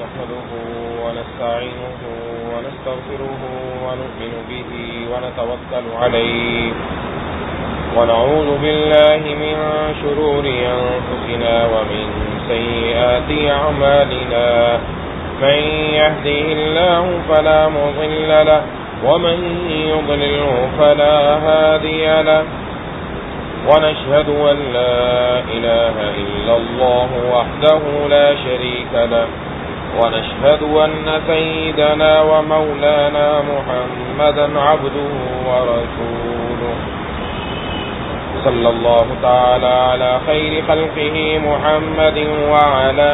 نحمده ونستعينه ونستغفره ونؤمن به ونتوكل عليه ونعوذ بالله من شرور أنفسنا ومن سيئات أعمالنا من يهده الله فلا مضل له ومن يضلله فلا هادي له ونشهد أن لا إله إلا الله وحده لا شريك له ونشهد أن سيدنا ومولانا محمدا عبده ورسوله صلى الله تعالى على خير خلقه محمد وعلى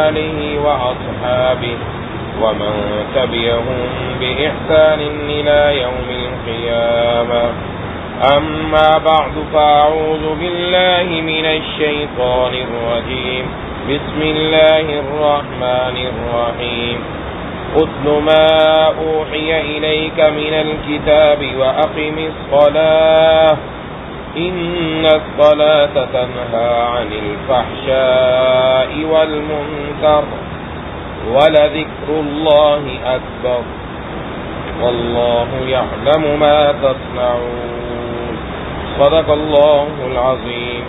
آله وأصحابه ومن تبعهم بإحسان إلى يوم القيامة أما بعد فأعوذ بالله من الشيطان الرجيم بسم الله الرحمن الرحيم اتل ما أوحي إليك من الكتاب وأقم الصلاة إن الصلاة تنهى عن الفحشاء والمنكر ولذكر الله أكبر والله يعلم ما تصنعون صدق الله العظيم.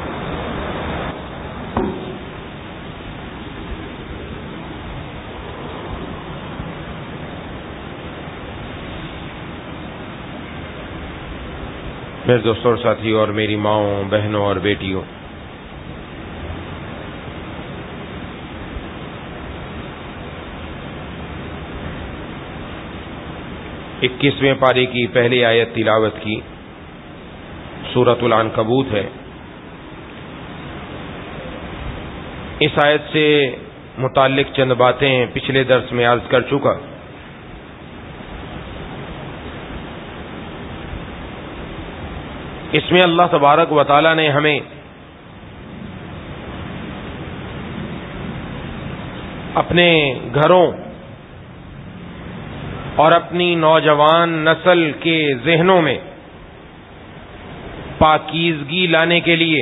میرے دوستوں اور ساتھیوں اور میری ماؤں بہنوں اور بیٹیوں، اکیسویں پارے کی پہلی آیت تلاوت کی، سورۃ العنکبوت ہے. اس آیت سے متعلق چند باتیں پچھلے درس میں عرض کر چکا. اس میں اللہ تبارک و تعالی نے ہمیں اپنے گھروں اور اپنی نوجوان نسل کے ذہنوں میں پاکیزگی لانے کے لیے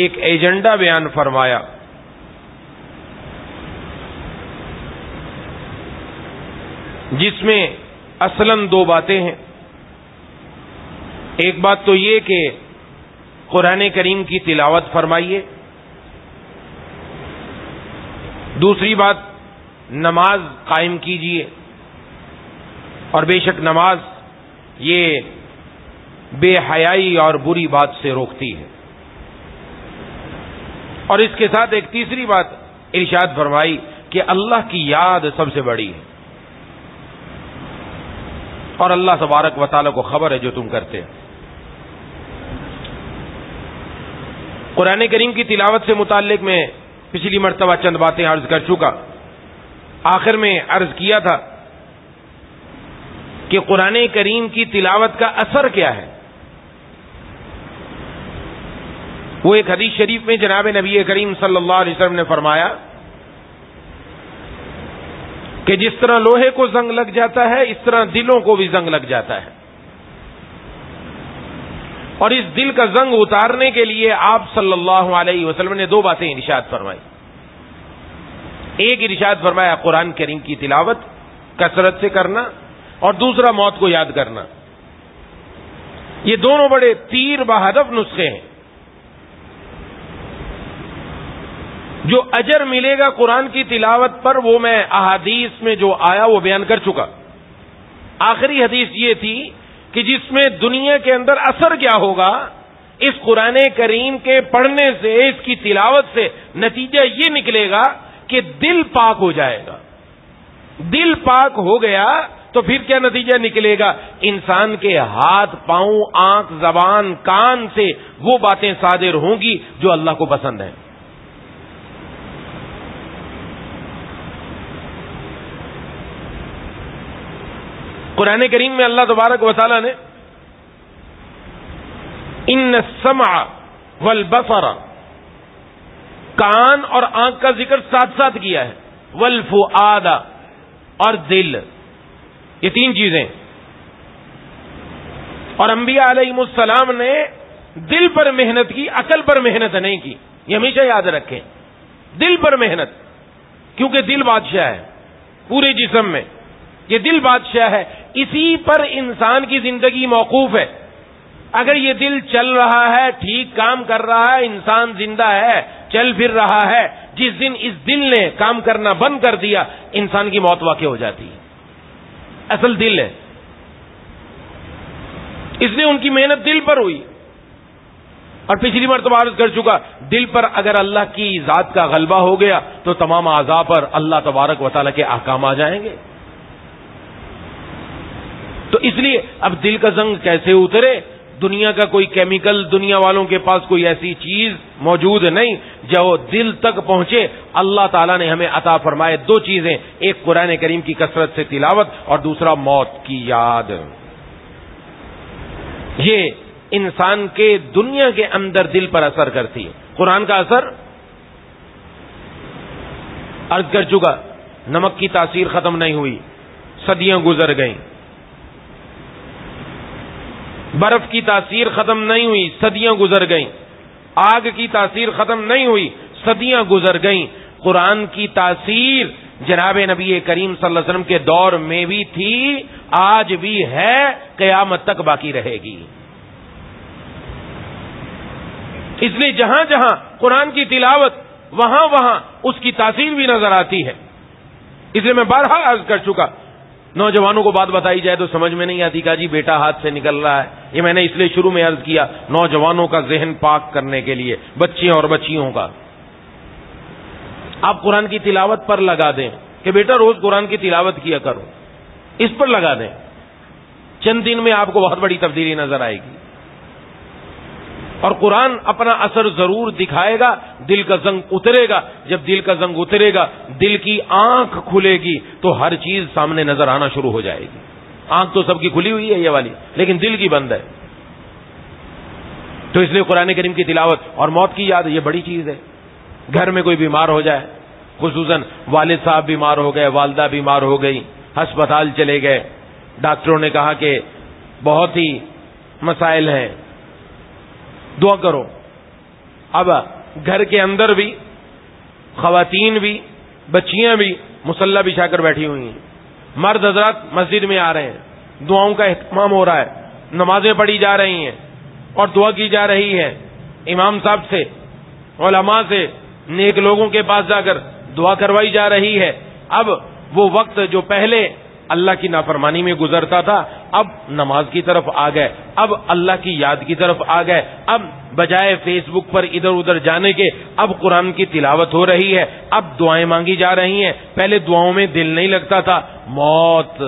ایک ایجنڈا بیان فرمایا. جس میں اصلاً دو باتیں ہیں. ایک بات تو یہ کہ قرآن کریم کی تلاوت فرمائیے، دوسری بات نماز قائم کیجیے. اور بے شک نماز یہ بے حیائی اور بری بات سے روکتی ہے. اور اس کے ساتھ ایک تیسری بات ارشاد فرمائی کہ اللہ کی یاد سب سے بڑی ہے، اور اللہ تبارک و تعالیٰ کو خبر ہے جو تم کرتے ہیں. قرآن کریم کی تلاوت سے متعلق میں پچھلی مرتبہ چند باتیں عرض کر چکا. آخر میں عرض کیا تھا کہ قرآن کریم کی تلاوت کا اثر کیا ہے. وہ ایک حدیث شریف میں جناب نبی کریم صلی اللہ علیہ وسلم نے فرمایا کہ جس طرح لوہے کو زنگ لگ جاتا ہے اس طرح دلوں کو بھی زنگ لگ جاتا ہے. اور اس دل کا زنگ اتارنے کے لیے آپ صلی اللہ علیہ وسلم نے دو باتیں ارشاد فرمائی. ایک ارشاد فرمایا قرآن کریم کی تلاوت کثرت سے کرنا، اور دوسرا موت کو یاد کرنا. یہ دونوں بڑے تیر بہدف نسخے ہیں. جو اجر ملے گا قرآن کی تلاوت پر وہ میں احادیث میں جو آیا وہ بیان کر چکا. آخری حدیث یہ تھی کہ جس میں دنیا کے اندر اثر کیا ہوگا اس قرآن کریم کے پڑھنے سے، اس کی تلاوت سے نتیجہ یہ نکلے گا کہ دل پاک ہو جائے گا. دل پاک ہو گیا تو پھر کیا نتیجہ نکلے گا؟ انسان کے ہاتھ، پاؤں، آنکھ، زبان، کان سے وہ باتیں صادر ہوں گی جو اللہ کو پسند ہیں. قرآن کریم میں اللہ تبارک و تعالی نے ان السمع والبصر، کان اور آنکھ کا ذکر ساتھ ساتھ کیا ہے، والفؤاد اور دل، یہ تین چیزیں. اور انبیاء علیہم السلام نے دل پر محنت کی، عقل پر محنت نہیں کی. یہ ہمیشہ یاد رکھیں، دل پر محنت، کیونکہ دل بادشاہ ہے پورے جسم میں. یہ دل بادشاہ ہے، اسی پر انسان کی زندگی موقوف ہے. اگر یہ دل چل رہا ہے، ٹھیک کام کر رہا ہے، انسان زندہ ہے، چل پھر رہا ہے، جس دن اس دل نے کام کرنا بند کر دیا، انسان کی موت واقع ہو جاتی ہے. اصل دل ہے، اس لیے ان کی محنت دل پر ہوئی. اور پچھلی مرتبہ عرض کر چکا، دل پر اگر اللہ کی ذات کا غلبہ ہو گیا تو تمام اعضاء پر اللہ تبارک و تعالیٰ کے احکام آ جائیں گے. تو اس لیے اب دل کا زنگ کیسے اترے؟ دنیا کا کوئی کیمیکل، دنیا والوں کے پاس کوئی ایسی چیز موجود نہیں جو دل تک پہنچے. اللہ تعالیٰ نے ہمیں عطا فرمائے دو چیزیں، ایک قرآن کریم کی کثرت سے تلاوت اور دوسرا موت کی یاد. یہ انسان کے دنیا کے اندر دل پر اثر کرتی ہے. قرآن کا اثر عرض کر چکا، نمک کی تاثیر ختم نہیں ہوئی، صدیاں گزر گئیں. برف کی تاثیر ختم نہیں ہوئی، صدیاں گزر گئیں. آگ کی تاثیر ختم نہیں ہوئی، صدیاں گزر گئیں. قرآن کی تاثیر جناب نبی کریم صلی اللہ علیہ وسلم کے دور میں بھی تھی، آج بھی ہے، قیامت تک باقی رہے گی. اس لیے جہاں جہاں قرآن کی تلاوت وہاں وہاں اس کی تاثیر بھی نظر آتی ہے. اس لیے میں بارہا عرض کر چکا، نوجوانوں کو بات بتائی جائے تو سمجھ میں نہیں آتی کہ جی بیٹا ہاتھ سے نکل رہا ہے. یہ میں نے اس لیے شروع میں عرض کیا، نوجوانوں کا ذہن پاک کرنے کے لیے، بچے اور بچیوں کا. آپ قرآن کی تلاوت پر لگا دیں کہ بیٹا روز قرآن کی تلاوت کیا کرو، اس پر لگا دیں. چند دن میں آپ کو بہت بڑی تبدیلی نظر آئے گی. اور قرآن اپنا اثر ضرور دکھائے گا. دل کا زنگ اترے گا. جب دل کا زنگ اترے گا، دل کی آنکھ کھلے گی تو ہر چیز سامنے نظر آنا شروع ہو جائے گی. آنکھ تو سب کی کھلی ہوئی ہے یہ والی، لیکن دل کی بند ہے. تو اس لیے قرآن کریم کی تلاوت اور موت کی یاد یہ بڑی چیز ہے. گھر میں کوئی بیمار ہو جائے، خصوصاً والد صاحب بیمار ہو گئے، والدہ بیمار ہو گئی، ہسپتال چلے گئے، ڈاکٹروں نے کہا کہ بہت ہی مسائل ہیں، دعا کرو. اب گھر کے اندر بھی خواتین بھی، بچیاں بھی مصلی بچھا کر بیٹھی ہوئی ہیں. مرد حضرات مسجد میں آ رہے ہیں، دعاؤں کا اہتمام ہو رہا ہے، نمازیں پڑھی جا رہی ہیں اور دعا کی جا رہی ہے. امام صاحب سے، علماء سے، نیک لوگوں کے پاس جا کر دعا کروائی جا رہی ہے. اب وہ وقت جو پہلے اللہ کی نافرمانی میں گزرتا تھا، اب نماز کی طرف آ گئے، اب اللہ کی یاد کی طرف آ گئے. اب بجائے فیس بک پر ادھر ادھر جانے کے اب قرآن کی تلاوت ہو رہی ہے، اب دعائیں مانگی جا رہی ہیں. پہلے دعاؤں میں دل نہیں لگتا تھا. موت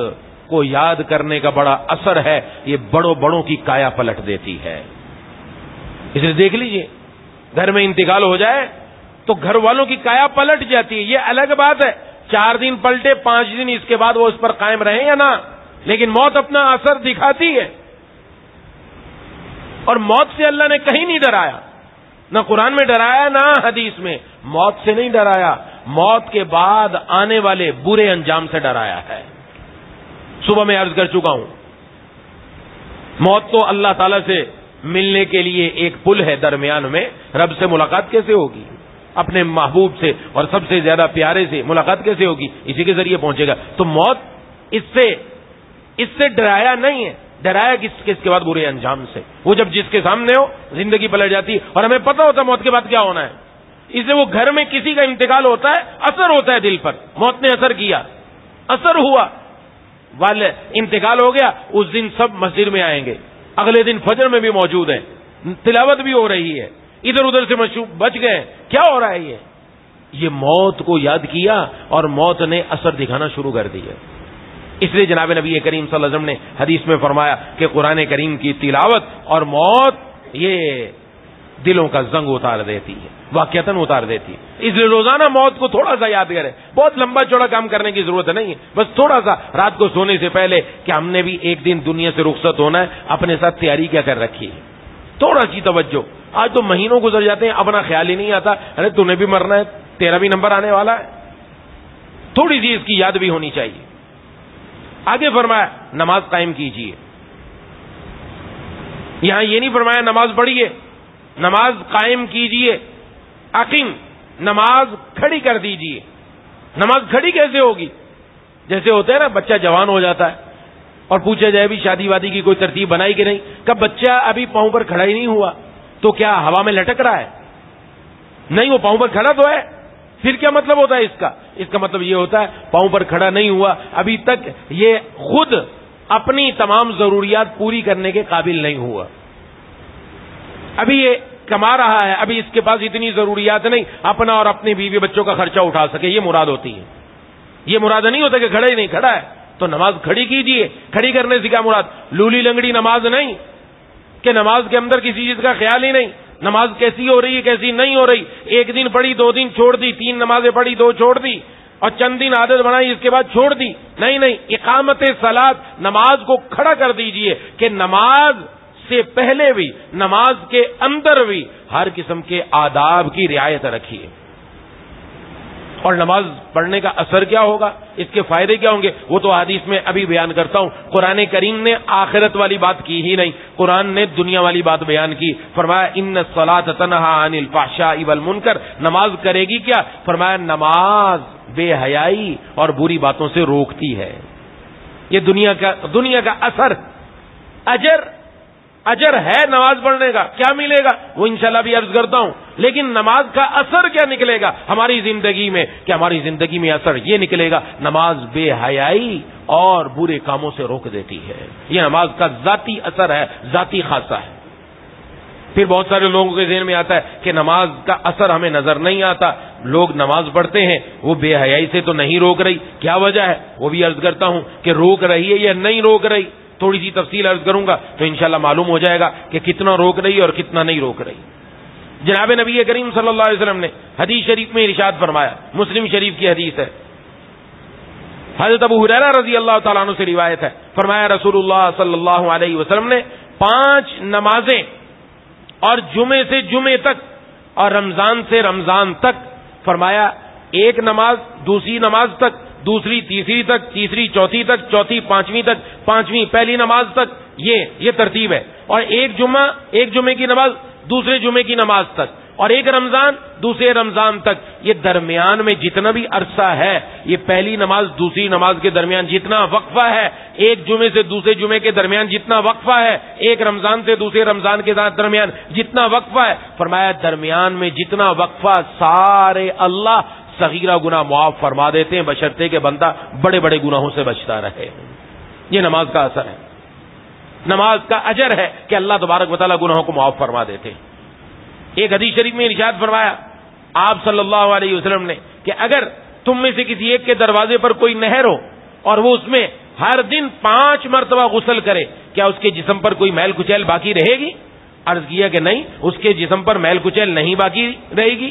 کو یاد کرنے کا بڑا اثر ہے، یہ بڑوں بڑوں کی کایا پلٹ دیتی ہے. اس لیے دیکھ لیجئے، گھر میں انتقال ہو جائے تو گھر والوں کی کایا پلٹ جاتی ہے. یہ الگ بات ہے 4 دن پلٹے، 5 دن اس کے بعد وہ اس پر قائم رہیں یا نہ، لیکن موت اپنا اثر دکھاتی ہے. اور موت سے اللہ نے کہیں نہیں ڈرایا، نہ قرآن میں ڈرایا نہ حدیث میں. موت سے نہیں ڈرایا، موت کے بعد آنے والے برے انجام سے ڈرایا ہے. صبح میں عرض کر چکا ہوں، موت تو اللہ تعالی سے ملنے کے لیے ایک پل ہے درمیان میں. رب سے ملاقات کیسے ہوگی؟ اپنے محبوب سے اور سب سے زیادہ پیارے سے ملاقات کیسے ہوگی؟ اسی کے ذریعے پہنچے گا. تو موت اس سے ڈرایا نہیں ہے، ڈرایا کس کے بعد برے انجام سے. وہ جب جس کے سامنے ہو زندگی پلٹ جاتی ہے اور ہمیں پتہ ہوتا ہے موت کے بعد کیا ہونا ہے. اس لیے وہ گھر میں کسی کا انتقال ہوتا ہے، اثر ہوتا ہے دل پر. موت نے اثر کیا، اثر ہوا، والے انتقال ہو گیا. اس دن سب مسجد میں آئیں گے، اگلے دن فجر میں بھی موجود ہیں، تلاوت بھی ہو رہی ہے، ادھر ادھر سے بچ گئے. کیا ہو رہا ہے؟ یہ موت کو یاد کیا اور موت نے اثر دکھانا شروع کر دیا. اس لیے جناب نبی کریم صلی اللہ علیہ وسلم نے حدیث میں فرمایا کہ قرآن کریم کی تلاوت اور موت یہ دلوں کا زنگ اتار دیتی ہے، واقعتاً اتار دیتی ہے. اس لیے روزانہ موت کو تھوڑا سا یاد کرے. بہت لمبا چوڑا کام کرنے کی ضرورت نہیں ہے، بس تھوڑا سا رات کو سونے سے پہلے کہ ہم نے بھی ایک دن دنیا سے رخصت ہونا ہے، اپنے ساتھ تیاری کیا کر رکھی ہے. تھوڑا سی توجہ. آج تو مہینوں گزر جاتے ہیں، اپنا خیال ہی نہیں آتا، ارے تو نے بھی مرنا ہے، تیرا بھی نمبر آنے والا ہے. تھوڑی سی اس کی یاد بھی ہونی چاہیے. آگے فرمایا نماز قائم کیجیے. یہاں یہ نہیں فرمایا نماز پڑھیے، نماز قائم کیجئے، اقیم، نماز کھڑی کر دیجئے۔ نماز کھڑی کیسے ہوگی؟ جیسے ہوتا ہے نا بچہ جوان ہو جاتا ہے اور پوچھا جائے بھی شادی وادی کی کوئی ترتیب بنائی کہ نہیں، کب بچہ ابھی پاؤں پر کھڑا ہی نہیں ہوا تو کیا ہوا میں لٹک رہا ہے؟ نہیں، وہ پاؤں پر کھڑا تو ہے۔ پھر کیا مطلب ہوتا ہے اس کا؟ اس کا مطلب یہ ہوتا ہے پاؤں پر کھڑا نہیں ہوا، ابھی تک یہ خود اپنی تمام ضروریات پوری کرنے کے قابل نہیں ہوا، ابھی یہ کما رہا ہے، ابھی اس کے پاس اتنی ضروریات نہیں اپنا اور اپنے بیوی بچوں کا خرچہ اٹھا سکے، یہ مراد ہوتی ہے۔ یہ مراد نہیں ہوتا کہ کھڑا ہی نہیں، کھڑا ہے تو نماز کھڑی کیجئے۔ کھڑی کرنے سے کیا مراد؟ لولی لنگڑی نماز نہیں کہ نماز کے اندر کسی چیز کا خیال ہی نہیں، نماز کیسی ہو رہی ہے کیسی نہیں ہو رہی، ایک دن پڑھی 2 دن چھوڑ دی، 3 نمازیں پڑھی 2 چھوڑ دی اور چند دن عادت بنائی اس کے بعد چھوڑ دی، نہیں، اقامت صلاۃ، نماز کو کھڑا کر دیجئے کہ نماز سے پہلے بھی نماز کے اندر بھی ہر قسم کے آداب کی رعایت رکھیے۔ اور نماز پڑھنے کا اثر کیا ہوگا، اس کے فائدے کیا ہوں گے، وہ تو حدیث میں ابھی بیان کرتا ہوں۔ قرآن کریم نے آخرت والی بات کی ہی نہیں، قرآن نے دنیا والی بات بیان کی۔ فرمایا ان الصلاۃ تنہی عن الفحشاء والمنکر، نماز کرے گی کیا؟ فرمایا نماز بے حیائی اور بری باتوں سے روکتی ہے۔ یہ دنیا کا اجر ہے نماز پڑھنے کا، کیا ملے گا وہ انشاءاللہ بھی عرض کرتا ہوں، لیکن نماز کا اثر کیا نکلے گا ہماری زندگی میں؟ کہ ہماری زندگی میں اثر یہ نکلے گا نماز بے حیائی اور برے کاموں سے روک دیتی ہے۔ یہ نماز کا ذاتی اثر ہے، ذاتی خاصہ ہے۔ پھر بہت سارے لوگوں کے ذہن میں آتا ہے کہ نماز کا اثر ہمیں نظر نہیں آتا، لوگ نماز پڑھتے ہیں وہ بے حیائی سے تو نہیں روک رہی، کیا وجہ ہے؟ وہ بھی عرض کرتا ہوں کہ روک رہی ہے یا نہیں روک رہی، تھوڑی سی تفصیل عرض کروں گا تو انشاءاللہ معلوم ہو جائے گا کہ کتنا روک رہی ہے اور کتنا نہیں روک رہی۔ جناب نبی کریم صلی اللہ علیہ وسلم نے حدیث شریف میں ارشاد فرمایا، مسلم شریف کی حدیث ہے، حضرت ابو ہریرہ رضی اللہ تعالیٰ عنہ سے روایت ہے، فرمایا رسول اللہ صلی اللہ علیہ وسلم نے 5 نمازیں اور جمعے سے جمعے تک اور رمضان سے رمضان تک، فرمایا ایک نماز دوسری نماز تک، دوسری تیسری تک، تیسری چوتھی تک، چوتھی پانچویں تک، پانچویں پہلی نماز تک، یہ ترتیب ہے، اور ایک جمعے کی نماز دوسرے جمعے کی نماز تک، اور ایک رمضان دوسرے رمضان تک، یہ درمیان میں جتنا بھی عرصہ ہے، یہ پہلی نماز دوسری نماز کے درمیان جتنا وقفہ ہے، ایک جمعے سے دوسرے جمعے کے درمیان جتنا وقفہ ہے، ایک رمضان سے دوسرے رمضان کے درمیان جتنا وقفہ ہے، فرمایا درمیان میں جتنا وقفہ سارے اللہ صغیرہ گناہ معاف فرما دیتے ہیں، بشرطے کہ بندہ بڑے بڑے گناہوں سے بچتا رہے۔ یہ نماز کا اثر ہے، نماز کا اجر ہے کہ اللہ تبارک و تعالیٰ گناہوں کو معاف فرما دیتے ہیں۔ ایک حدیث شریف میں ارشاد فرمایا آپ صلی اللہ علیہ وسلم نے کہ اگر تم میں سے کسی ایک کے دروازے پر کوئی نہر ہو اور وہ اس میں ہر دن 5 مرتبہ غسل کرے، کیا اس کے جسم پر کوئی میل کچیل باقی رہے گی؟ عرض کیا کہ نہیں، اس کے جسم پر میل کچیل نہیں باقی رہے گی۔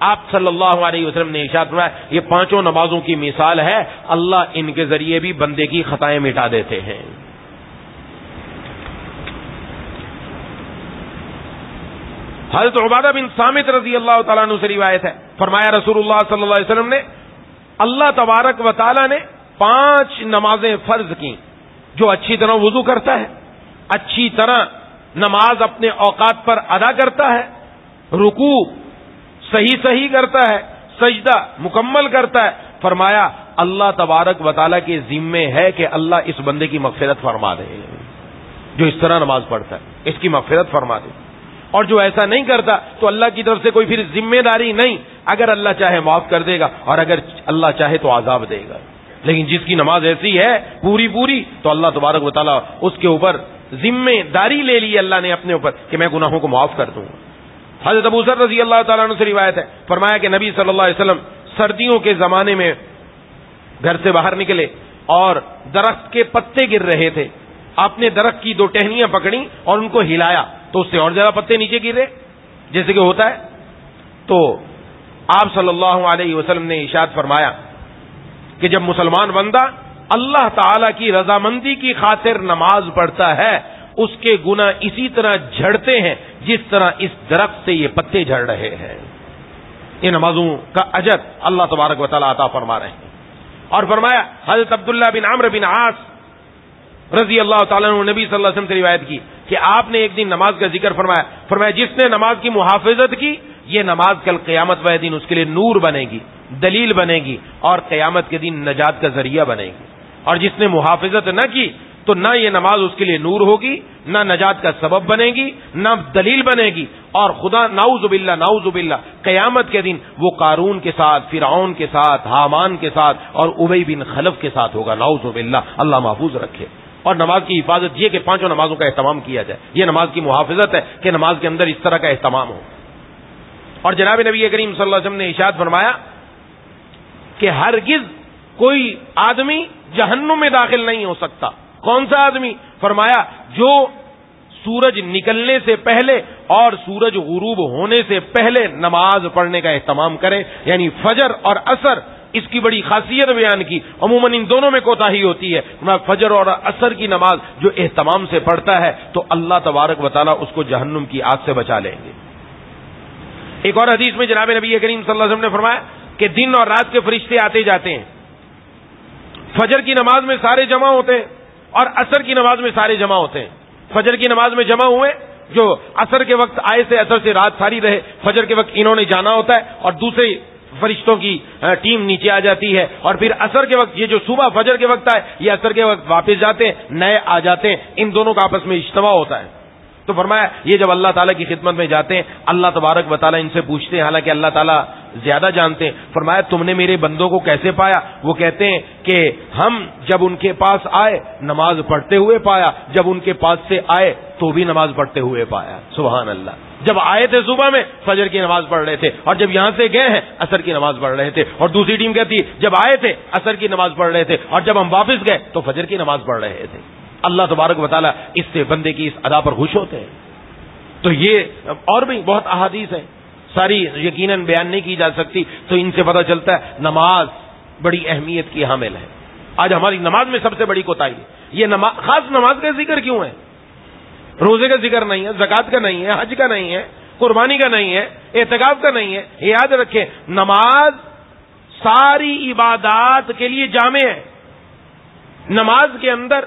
آپ صلی اللہ علیہ وسلم نے ارشاد فرمایا یہ 5 نمازوں کی مثال ہے، اللہ ان کے ذریعے بھی بندے کی خطائیں مٹا دیتے ہیں۔ حضرت عبادہ بن صامت رضی اللہ تعالیٰ عنہ سے روایت ہے، فرمایا رسول اللہ صلی اللہ علیہ وسلم نے اللہ تبارک و تعالیٰ نے 5 نمازیں فرض کی، جو اچھی طرح وضو کرتا ہے، اچھی طرح نماز اپنے اوقات پر ادا کرتا ہے، رکوع صحیح کرتا ہے، سجدہ مکمل کرتا ہے، فرمایا اللہ تبارک و تعالیٰ کے ذمے ہے کہ اللہ اس بندے کی مغفرت فرما دے، جو اس طرح نماز پڑھتا ہے اس کی مغفرت فرما دے۔ اور جو ایسا نہیں کرتا تو اللہ کی طرف سے کوئی پھر ذمہ داری نہیں، اگر اللہ چاہے معاف کر دے گا اور اگر اللہ چاہے تو عذاب دے گا، لیکن جس کی نماز ایسی ہے پوری تو اللہ تبارک و تعالیٰ اس کے اوپر ذمہ داری لے لی اللہ نے اپنے اوپر کہ میں گناہوں کو معاف کر دوں گا۔ حضرت ابو ذر رضی اللہ تعالیٰ عنہ سے روایت ہے، فرمایا کہ نبی صلی اللہ علیہ وسلم سردیوں کے زمانے میں گھر سے باہر نکلے اور درخت کے پتے گر رہے تھے، آپ نے درخت کی 2 ٹہنیاں پکڑی اور ان کو ہلایا تو اس سے اور زیادہ پتے نیچے گرے جیسے کہ ہوتا ہے، تو آپ صلی اللہ علیہ وسلم نے ارشاد فرمایا کہ جب مسلمان بندہ اللہ تعالی کی رضامندی کی خاطر نماز پڑھتا ہے اس کے گناہ اسی طرح جھڑتے ہیں جس طرح اس درخت سے یہ پتے جھڑ رہے ہیں۔ یہ نمازوں کا اجر اللہ تبارک و تعالیٰ عطا فرما رہے ہیں۔ اور فرمایا حضرت عبداللہ بن عمرو بن عاص رضی اللہ تعالیٰ عنہ نبی صلی اللہ علیہ وسلم سے روایت کی کہ آپ نے ایک دن نماز کا ذکر فرمایا جس نے نماز کی محافظت کی یہ نماز کل قیامت والے دن اس کے لیے نور بنے گی، دلیل بنے گی، اور قیامت کے دن نجات کا ذریعہ بنے گی، اور جس نے محافظت نہ کی تو نہ یہ نماز اس کے لیے نور ہوگی، نہ نجات کا سبب بنے گی، نہ دلیل بنے گی، اور خدا نعوذ باللہ قیامت کے دن وہ قارون کے ساتھ، فرعون کے ساتھ، حامان کے ساتھ اور ابی بن خلف کے ساتھ ہوگا، نعوذ باللہ، اللہ محفوظ رکھے۔ اور نماز کی حفاظت یہ کہ 5 نمازوں کا اہتمام کیا جائے، یہ نماز کی محافظت ہے کہ نماز کے اندر اس طرح کا اہتمام ہو۔ اور جناب نبی کریم صلی اللہ علیہ وسلم نے ارشاد فرمایا کہ ہرگز کوئی آدمی جہنم میں داخل نہیں ہو سکتا۔ کون سا آدمی؟ فرمایا جو سورج نکلنے سے پہلے اور سورج غروب ہونے سے پہلے نماز پڑھنے کا اہتمام کرے، یعنی فجر اور عصر۔ اس کی بڑی خاصیت بیان کی، عموماً ان دونوں میں کوتاہی ہوتی ہے، فجر اور عصر کی نماز جو اہتمام سے پڑھتا ہے تو اللہ تبارک و تعالیٰ اس کو جہنم کی آگ سے بچا لیں گے۔ ایک اور حدیث میں جناب نبی کریم صلی اللہ علیہ وسلم نے فرمایا کہ دن اور رات کے فرشتے آتے جاتے ہیں، فجر کی نماز میں سارے جمع ہوتے ہیں اور عصر کی نماز میں سارے جمع ہوتے ہیں۔ فجر کی نماز میں جمع ہوئے جو عصر کے وقت آئے سے عصر سے رات ساری رہے، فجر کے وقت انہوں نے جانا ہوتا ہے اور دوسرے فرشتوں کی ٹیم نیچے آ جاتی ہے، اور پھر عصر کے وقت یہ جو صبح فجر کے وقت آئے یہ عصر کے وقت واپس جاتے ہیں، نئے آ جاتے ہیں، ان دونوں کا آپس میں اجتماع ہوتا ہے۔ تو فرمایا یہ جب اللہ تعالیٰ کی خدمت میں جاتے ہیں اللہ تبارک و تعالیٰ ان سے پوچھتے ہیں، حالانکہ اللہ تعالیٰ زیادہ جانتے ہیں، فرمایا تم نے میرے بندوں کو کیسے پایا؟ وہ کہتے ہیں کہ ہم جب ان کے پاس آئے نماز پڑھتے ہوئے پایا، جب ان کے پاس سے آئے تو بھی نماز پڑھتے ہوئے پایا۔ سبحان اللہ، جب آئے تھے صبح میں فجر کی نماز پڑھ رہے تھے، اور جب یہاں سے گئے ہیں عصر کی نماز پڑھ رہے تھے، اور دوسری ٹیم کہتی ہے جب آئے تھے عصر کی نماز پڑھ رہے تھے، اور جب ہم واپس گئے تو فجر کی نماز پڑھ رہے تھے۔ اللہ تبارک و تعالیٰ اس سے بندے کی اس ادا پر خوش ہوتے ہیں۔ تو یہ اور بھی بہت احادیث ہیں، ساری یقیناً بیان نہیں کی جا سکتی، تو ان سے پتہ چلتا ہے نماز بڑی اہمیت کی حامل ہے۔ آج ہماری نماز میں سب سے بڑی کوتاہی ہے، یہ خاص نماز کا ذکر کیوں ہے؟ روزے کا ذکر نہیں ہے، زکوٰۃ کا نہیں ہے، حج کا نہیں ہے، قربانی کا نہیں ہے، اعتکاف کا نہیں ہے۔ یاد رکھیں نماز ساری عبادات کے لیے جامع ہے۔ نماز کے اندر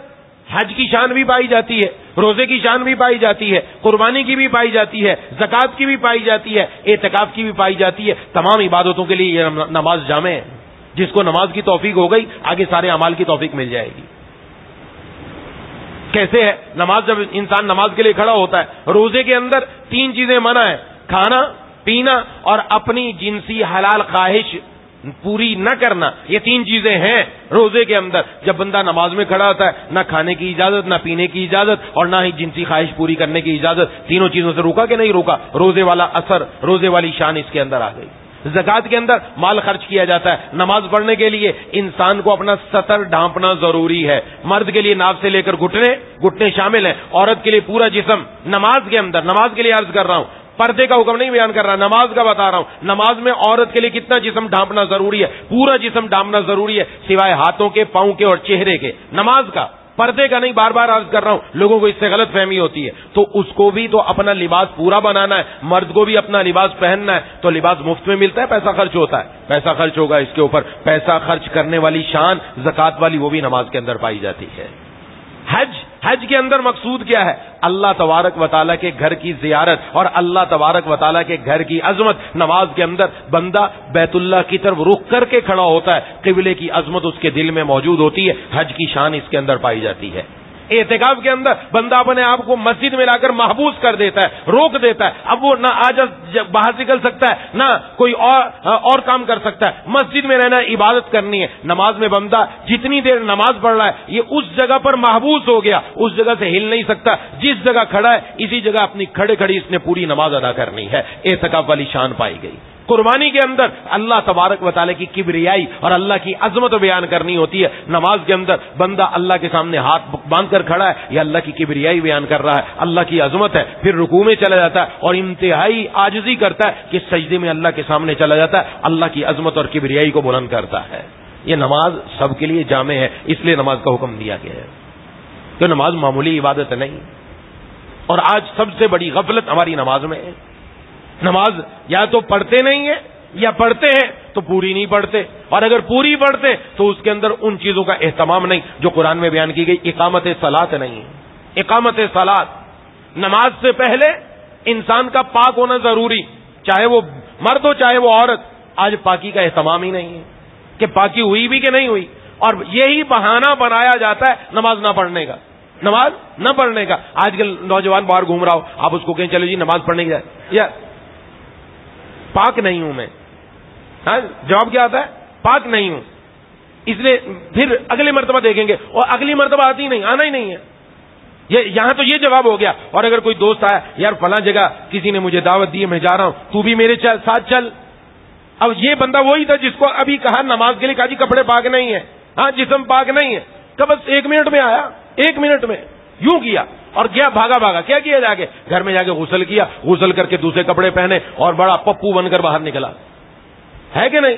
حج کی شان بھی پائی جاتی ہے، روزے کی شان بھی پائی جاتی ہے، قربانی کی بھی پائی جاتی ہے، زکوٰۃ کی بھی پائی جاتی ہے، اعتکاف کی بھی پائی جاتی ہے۔ تمام عبادتوں کے لیے یہ نماز جامع ہے۔ جس کو نماز کی توفیق ہو گئی آگے سارے اعمال کی توفیق مل جائے گی۔ کیسے ہے نماز؟ جب انسان نماز کے لیے کھڑا ہوتا ہے، روزے کے اندر 3 چیزیں منع ہیں، کھانا، پینا اور اپنی جنسی حلال خواہش پوری نہ کرنا، یہ 3 چیزیں ہیں روزے کے اندر۔ جب بندہ نماز میں کھڑا ہوتا ہے نہ کھانے کی اجازت، نہ پینے کی اجازت، اور نہ ہی جنسی خواہش پوری کرنے کی اجازت۔ تینوں چیزوں سے روکا کہ نہیں روکا؟ روزے والا اثر، روزے والی شان اس کے اندر آ گئی۔ زکوٰۃ کے اندر مال خرچ کیا جاتا ہے، نماز پڑھنے کے لیے انسان کو اپنا سطر ڈھانپنا ضروری ہے۔ مرد کے لیے ناف سے لے کر گھٹنے شامل ہیں، عورت کے لیے پورا جسم۔ نماز کے اندر، نماز کے لیے عرض کر رہا ہوں، پردے کا حکم نہیں بیان کر رہا، نماز کا بتا رہا ہوں۔ نماز میں عورت کے لیے کتنا جسم ڈھانپنا ضروری ہے؟ پورا جسم ڈھانپنا ضروری ہے، سوائے ہاتھوں کے، پاؤں کے اور چہرے کے۔ نماز کا، پردے کا نہیں، بار بار عرض کر رہا ہوں، لوگوں کو اس سے غلط فہمی ہوتی ہے۔ تو اس کو بھی تو اپنا لباس پورا بنانا ہے، مرد کو بھی اپنا لباس پہننا ہے۔ تو لباس مفت میں ملتا ہے، پیسہ خرچ ہوتا ہے، پیسہ خرچ ہوگا اس کے اوپر۔ پیسہ خرچ کرنے والی شان زکوٰۃ والی وہ بھی نماز کے اندر پائی جاتی ہے۔ حج کے اندر مقصود کیا ہے؟ اللہ تبارک و تعالیٰ کے گھر کی زیارت اور اللہ تبارک و تعالیٰ کے گھر کی عظمت۔ نماز کے اندر بندہ بیت اللہ کی طرف رخ کر کے کھڑا ہوتا ہے، قبلے کی عظمت اس کے دل میں موجود ہوتی ہے، حج کی شان اس کے اندر پائی جاتی ہے۔ اعتکاف کے اندر بندہ اپنے آپ کو مسجد میں لا کر محبوس کر دیتا ہے، روک دیتا ہے۔ اب وہ نہ آج باہر نکل سکتا ہے، نہ کوئی اور کام کر سکتا ہے، مسجد میں رہنا، عبادت کرنی ہے۔ نماز میں بندہ جتنی دیر نماز پڑھ رہا ہے یہ اس جگہ پر محبوس ہو گیا، اس جگہ سے ہل نہیں سکتا۔ جس جگہ کھڑا ہے اسی جگہ اپنی کھڑے اس نے پوری نماز ادا کرنی ہے۔ اعتکاف والی شان پائی گئی۔ قربانی کے اندر اللہ تبارک و تعالیٰ کی کبریائی اور اللہ کی عظمت بیان کرنی ہوتی ہے۔ نماز کے اندر بندہ اللہ کے سامنے ہاتھ باندھ کر کھڑا ہے، یہ اللہ کی کبریائی بیان کر رہا ہے، اللہ کی عظمت ہے۔ پھر رکوع میں چلا جاتا ہے اور انتہائی عاجزی کرتا ہے کہ سجدے میں اللہ کے سامنے چلا جاتا ہے، اللہ کی عظمت اور کبریائی کو بلند کرتا ہے۔ یہ نماز سب کے لیے جامع ہے، اس لیے نماز کا حکم دیا گیا ہے کہ نماز معمولی عبادت نہیں۔ اور آج سب سے بڑی غفلت ہماری نماز میں ہے۔ نماز یا تو پڑھتے نہیں ہیں یا پڑھتے ہیں تو پوری نہیں پڑھتے، اور اگر پوری پڑھتے تو اس کے اندر ان چیزوں کا اہتمام نہیں جو قرآن میں بیان کی گئی۔ اقامت صلاۃ نہیں ہے، اقامت صلاۃ نماز سے پہلے انسان کا پاک ہونا ضروری، چاہے وہ مرد ہو چاہے وہ عورت. آج پاکی کا اہتمام ہی نہیں ہے کہ پاکی ہوئی بھی کہ نہیں ہوئی، اور یہی بہانہ بنایا جاتا ہے نماز نہ پڑھنے کا، نماز نہ پڑھنے کا. آج کل نوجوان باہر گھوم رہا ہو، آپ اس کو کہیں چلو جی نماز پڑھنے کی جائے، یار پاک نہیں ہوں میں. جواب کیا آتا ہے؟ پاک نہیں ہوں. اس لیے پھر اگلی مرتبہ دیکھیں گے، اور اگلی مرتبہ آتی نہیں، آنا ہی نہیں ہے. یہاں تو یہ جواب ہو گیا. اور اگر کوئی دوست آیا، یار فلاں جگہ کسی نے مجھے دعوت دی ہے، میں جا رہا ہوں، تو بھی میرے ساتھ چل. اب یہ بندہ وہی تھا جس کو ابھی کہا نماز کے لیے، کہا جی کپڑے پاک نہیں ہے، ہاں جسم پاک نہیں ہے. کہ بس 1 منٹ میں آیا، 1 منٹ میں یوں کیا اور گیا، بھاگا. کیا کیا؟ جا کے گھر میں جا کے غسل کیا، غسل کر کے دوسرے کپڑے پہنے اور بڑا پپو بن کر باہر نکلا. ہے کہ نہیں؟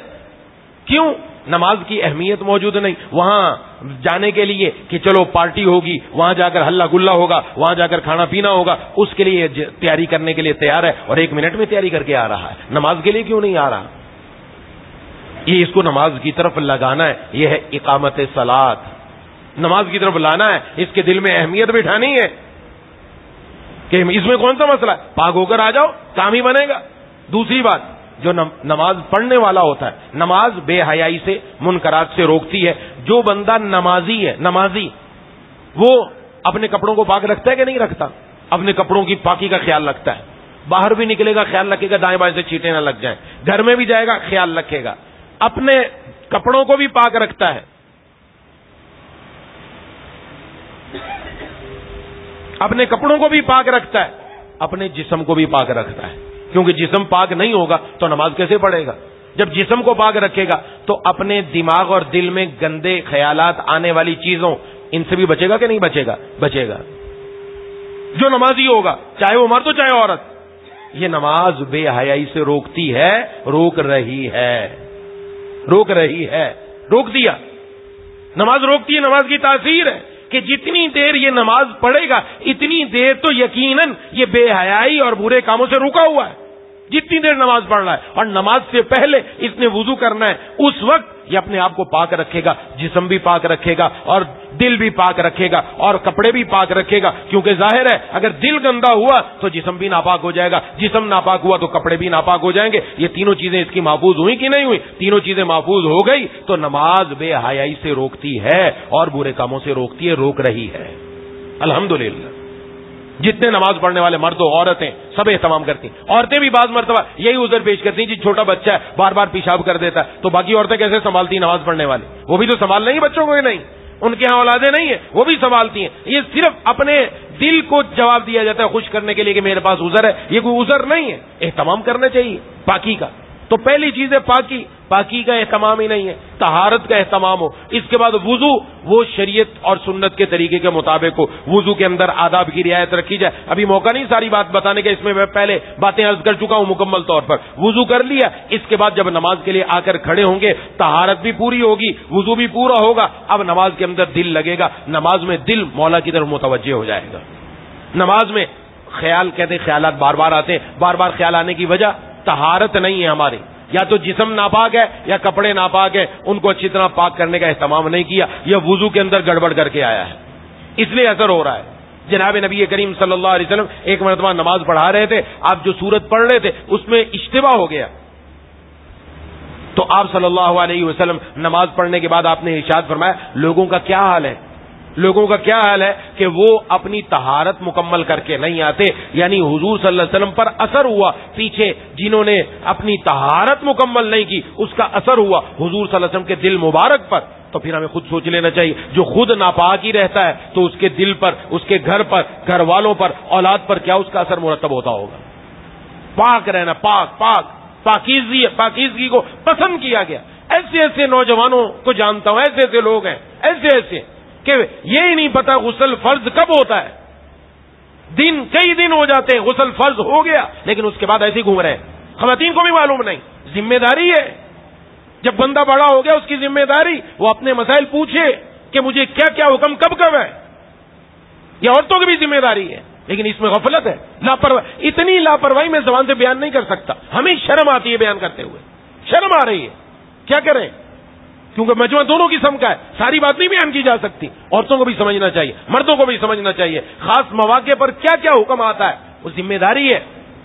کیوں؟ نماز کی اہمیت موجود نہیں. وہاں جانے کے لیے کہ چلو پارٹی ہوگی، وہاں جا کر ہلا گلا ہوگا، وہاں جا کر کھانا پینا ہوگا، اس کے لیے تیاری کرنے کے لیے تیار ہے اور 1 منٹ میں تیاری کر کے آ رہا ہے. نماز کے لیے کیوں نہیں آ رہا؟ یہ اس کو نماز کی طرف لگانا ہے. یہ ہے اقامت صلاۃ. نماز کی طرف لانا ہے، اس کے دل میں اہمیت بٹھانی ہے کہ اس میں کون سا مسئلہ ہے، پاک ہو کر آ جاؤ، کام ہی بنے گا. دوسری بات، جو نماز پڑھنے والا ہوتا ہے، نماز بے حیائی سے، منکرات سے روکتی ہے. جو بندہ نمازی ہے، نمازی، وہ اپنے کپڑوں کو پاک رکھتا ہے کہ نہیں رکھتا؟ اپنے کپڑوں کی پاکی کا خیال رکھتا ہے. باہر بھی نکلے گا خیال رکھے گا دائیں بائیں سے چیٹیں نہ لگ جائیں، گھر میں بھی جائے گا خیال رکھے گا، اپنے کپڑوں کو بھی پاک رکھتا ہے. اپنے کپڑوں کو بھی پاک رکھتا ہے، اپنے جسم کو بھی پاک رکھتا ہے. کیونکہ جسم پاک نہیں ہوگا تو نماز کیسے پڑھے گا؟ جب جسم کو پاک رکھے گا تو اپنے دماغ اور دل میں گندے خیالات آنے والی چیزوں، ان سے بھی بچے گا کہ نہیں بچے گا؟ بچے گا. جو نمازی ہوگا، چاہے وہ مرد ہو چاہے عورت، یہ نماز بے حیائی سے روکتی ہے، روک رہی ہے، روک دیا. نماز روکتی ہے. نماز کی تاثیر ہے کہ جتنی دیر یہ نماز پڑھے گا اتنی دیر تو یقیناً یہ بے حیائی اور برے کاموں سے رکا ہوا ہے. جتنی دیر نماز پڑھ رہا ہے، اور نماز سے پہلے اس نے وضو کرنا ہے، اس وقت یہ اپنے آپ کو پاک رکھے گا، جسم بھی پاک رکھے گا اور دل بھی پاک رکھے گا اور کپڑے بھی پاک رکھے گا. کیونکہ ظاہر ہے اگر دل گندا ہوا تو جسم بھی ناپاک ہو جائے گا، جسم ناپاک ہوا تو کپڑے بھی ناپاک ہو جائیں گے. یہ تینوں چیزیں اس کی محفوظ ہوئی کہ نہیں ہوئی؟ تینوں چیزیں محفوظ ہو گئی تو نماز بے حیائی سے روکتی ہے اور برے کاموں سے روکتی ہے، روک رہی ہے. الحمدللہ جتنے نماز پڑھنے والے مرد و عورتیں سب اہتمام کرتی ہیں. عورتیں بھی بعض مرتبہ یہی عذر پیش کرتی ہیں جی چھوٹا بچہ ہے بار بار پیشاب کر دیتا ہے، تو باقی عورتیں کیسے سنبھالتی ہیں نماز پڑھنے والی؟ وہ بھی تو سنبھال نہیں بچوں کو، نہیں ان کے ہاں اولادیں نہیں ہیں، وہ بھی سنبھالتی ہیں. یہ صرف اپنے دل کو جواب دیا جاتا ہے خوش کرنے کے لیے کہ میرے پاس عذر ہے. یہ کوئی عذر نہیں ہے. اہتمام کرنا چاہیے پاکی کا. تو پہلی چیز ہے پاکی. پاکی کا اہتمام ہی نہیں ہے، طہارت کا اہتمام ہو. اس کے بعد وضو، وہ شریعت اور سنت کے طریقے کے مطابق ہو. وضو کے اندر آداب کی رعایت رکھی جائے. ابھی موقع نہیں ساری بات بتانے کا، اس میں پہلے باتیں عرض کر چکا ہوں مکمل طور پر. وضو کر لیا، اس کے بعد جب نماز کے لیے آ کر کھڑے ہوں گے طہارت بھی پوری ہوگی، وضو بھی پورا ہوگا. اب نماز کے اندر دل لگے گا، نماز میں دل مولا کی طرف متوجہ ہو جائے گا. نماز میں خیال، کہتے خیالات بار بار آتے ہیں. بار بار خیال آنے کی وجہ طہارت نہیں ہے ہماری. یا تو جسم ناپاک ہے یا کپڑے ناپاک ہے، ان کو اچھی طرح پاک کرنے کا اہتمام نہیں کیا، یا وضو کے اندر گڑبڑ کر کے آیا ہے، اس لیے اثر ہو رہا ہے. جناب نبی کریم صلی اللہ علیہ وسلم ایک مرتبہ نماز پڑھا رہے تھے، آپ جو سورت پڑھ رہے تھے اس میں اشتباہ ہو گیا، تو آپ صلی اللہ علیہ وسلم نماز پڑھنے کے بعد آپ نے ارشاد فرمایا لوگوں کا کیا حال ہے؟ لوگوں کا کیا حال ہے کہ وہ اپنی طہارت مکمل کر کے نہیں آتے. یعنی حضور صلی اللہ علیہ وسلم پر اثر ہوا، پیچھے جنہوں نے اپنی طہارت مکمل نہیں کی اس کا اثر ہوا حضور صلی اللہ علیہ وسلم کے دل مبارک پر. تو پھر ہمیں خود سوچ لینا چاہیے، جو خود ناپاک ہی رہتا ہے تو اس کے دل پر، اس کے گھر پر، گھر والوں پر، اولاد پر کیا اس کا اثر مرتب ہوتا ہوگا. پاک رہنا، پاکیزگی کو پسند کیا گیا. ایسے ایسے نوجوانوں کو جانتا ہوں، ایسے ایسے لوگ ہیں، ایسے کہ یہ ہی نہیں پتا غسل فرض کب ہوتا ہے. کئی دن ہو جاتے ہیں غسل فرض ہو گیا لیکن اس کے بعد ایسے ہی گھوم رہے ہیں. خواتین کو بھی معلوم نہیں. ذمہ داری ہے، جب بندہ بڑا ہو گیا اس کی ذمہ داری وہ اپنے مسائل پوچھے کہ مجھے کیا کیا حکم کب ہے. یہ عورتوں کی بھی ذمہ داری ہے لیکن اس میں غفلت ہے، لاپرواہی. اتنی لاپرواہی میں زبان سے بیان نہیں کر سکتا. ہمیں شرم آتی ہے بیان کرتے ہوئے، شرم آ رہی ہے. کیا کریں؟ کیونکہ مجمع دونوں قسم کا ہے، ساری بات نہیں بیان کی جا سکتی. عورتوں کو بھی سمجھنا چاہیے، مردوں کو بھی سمجھنا چاہیے. خاص مواقع پر کیا کیا حکم آتا ہے وہ ذمہ داری ہے.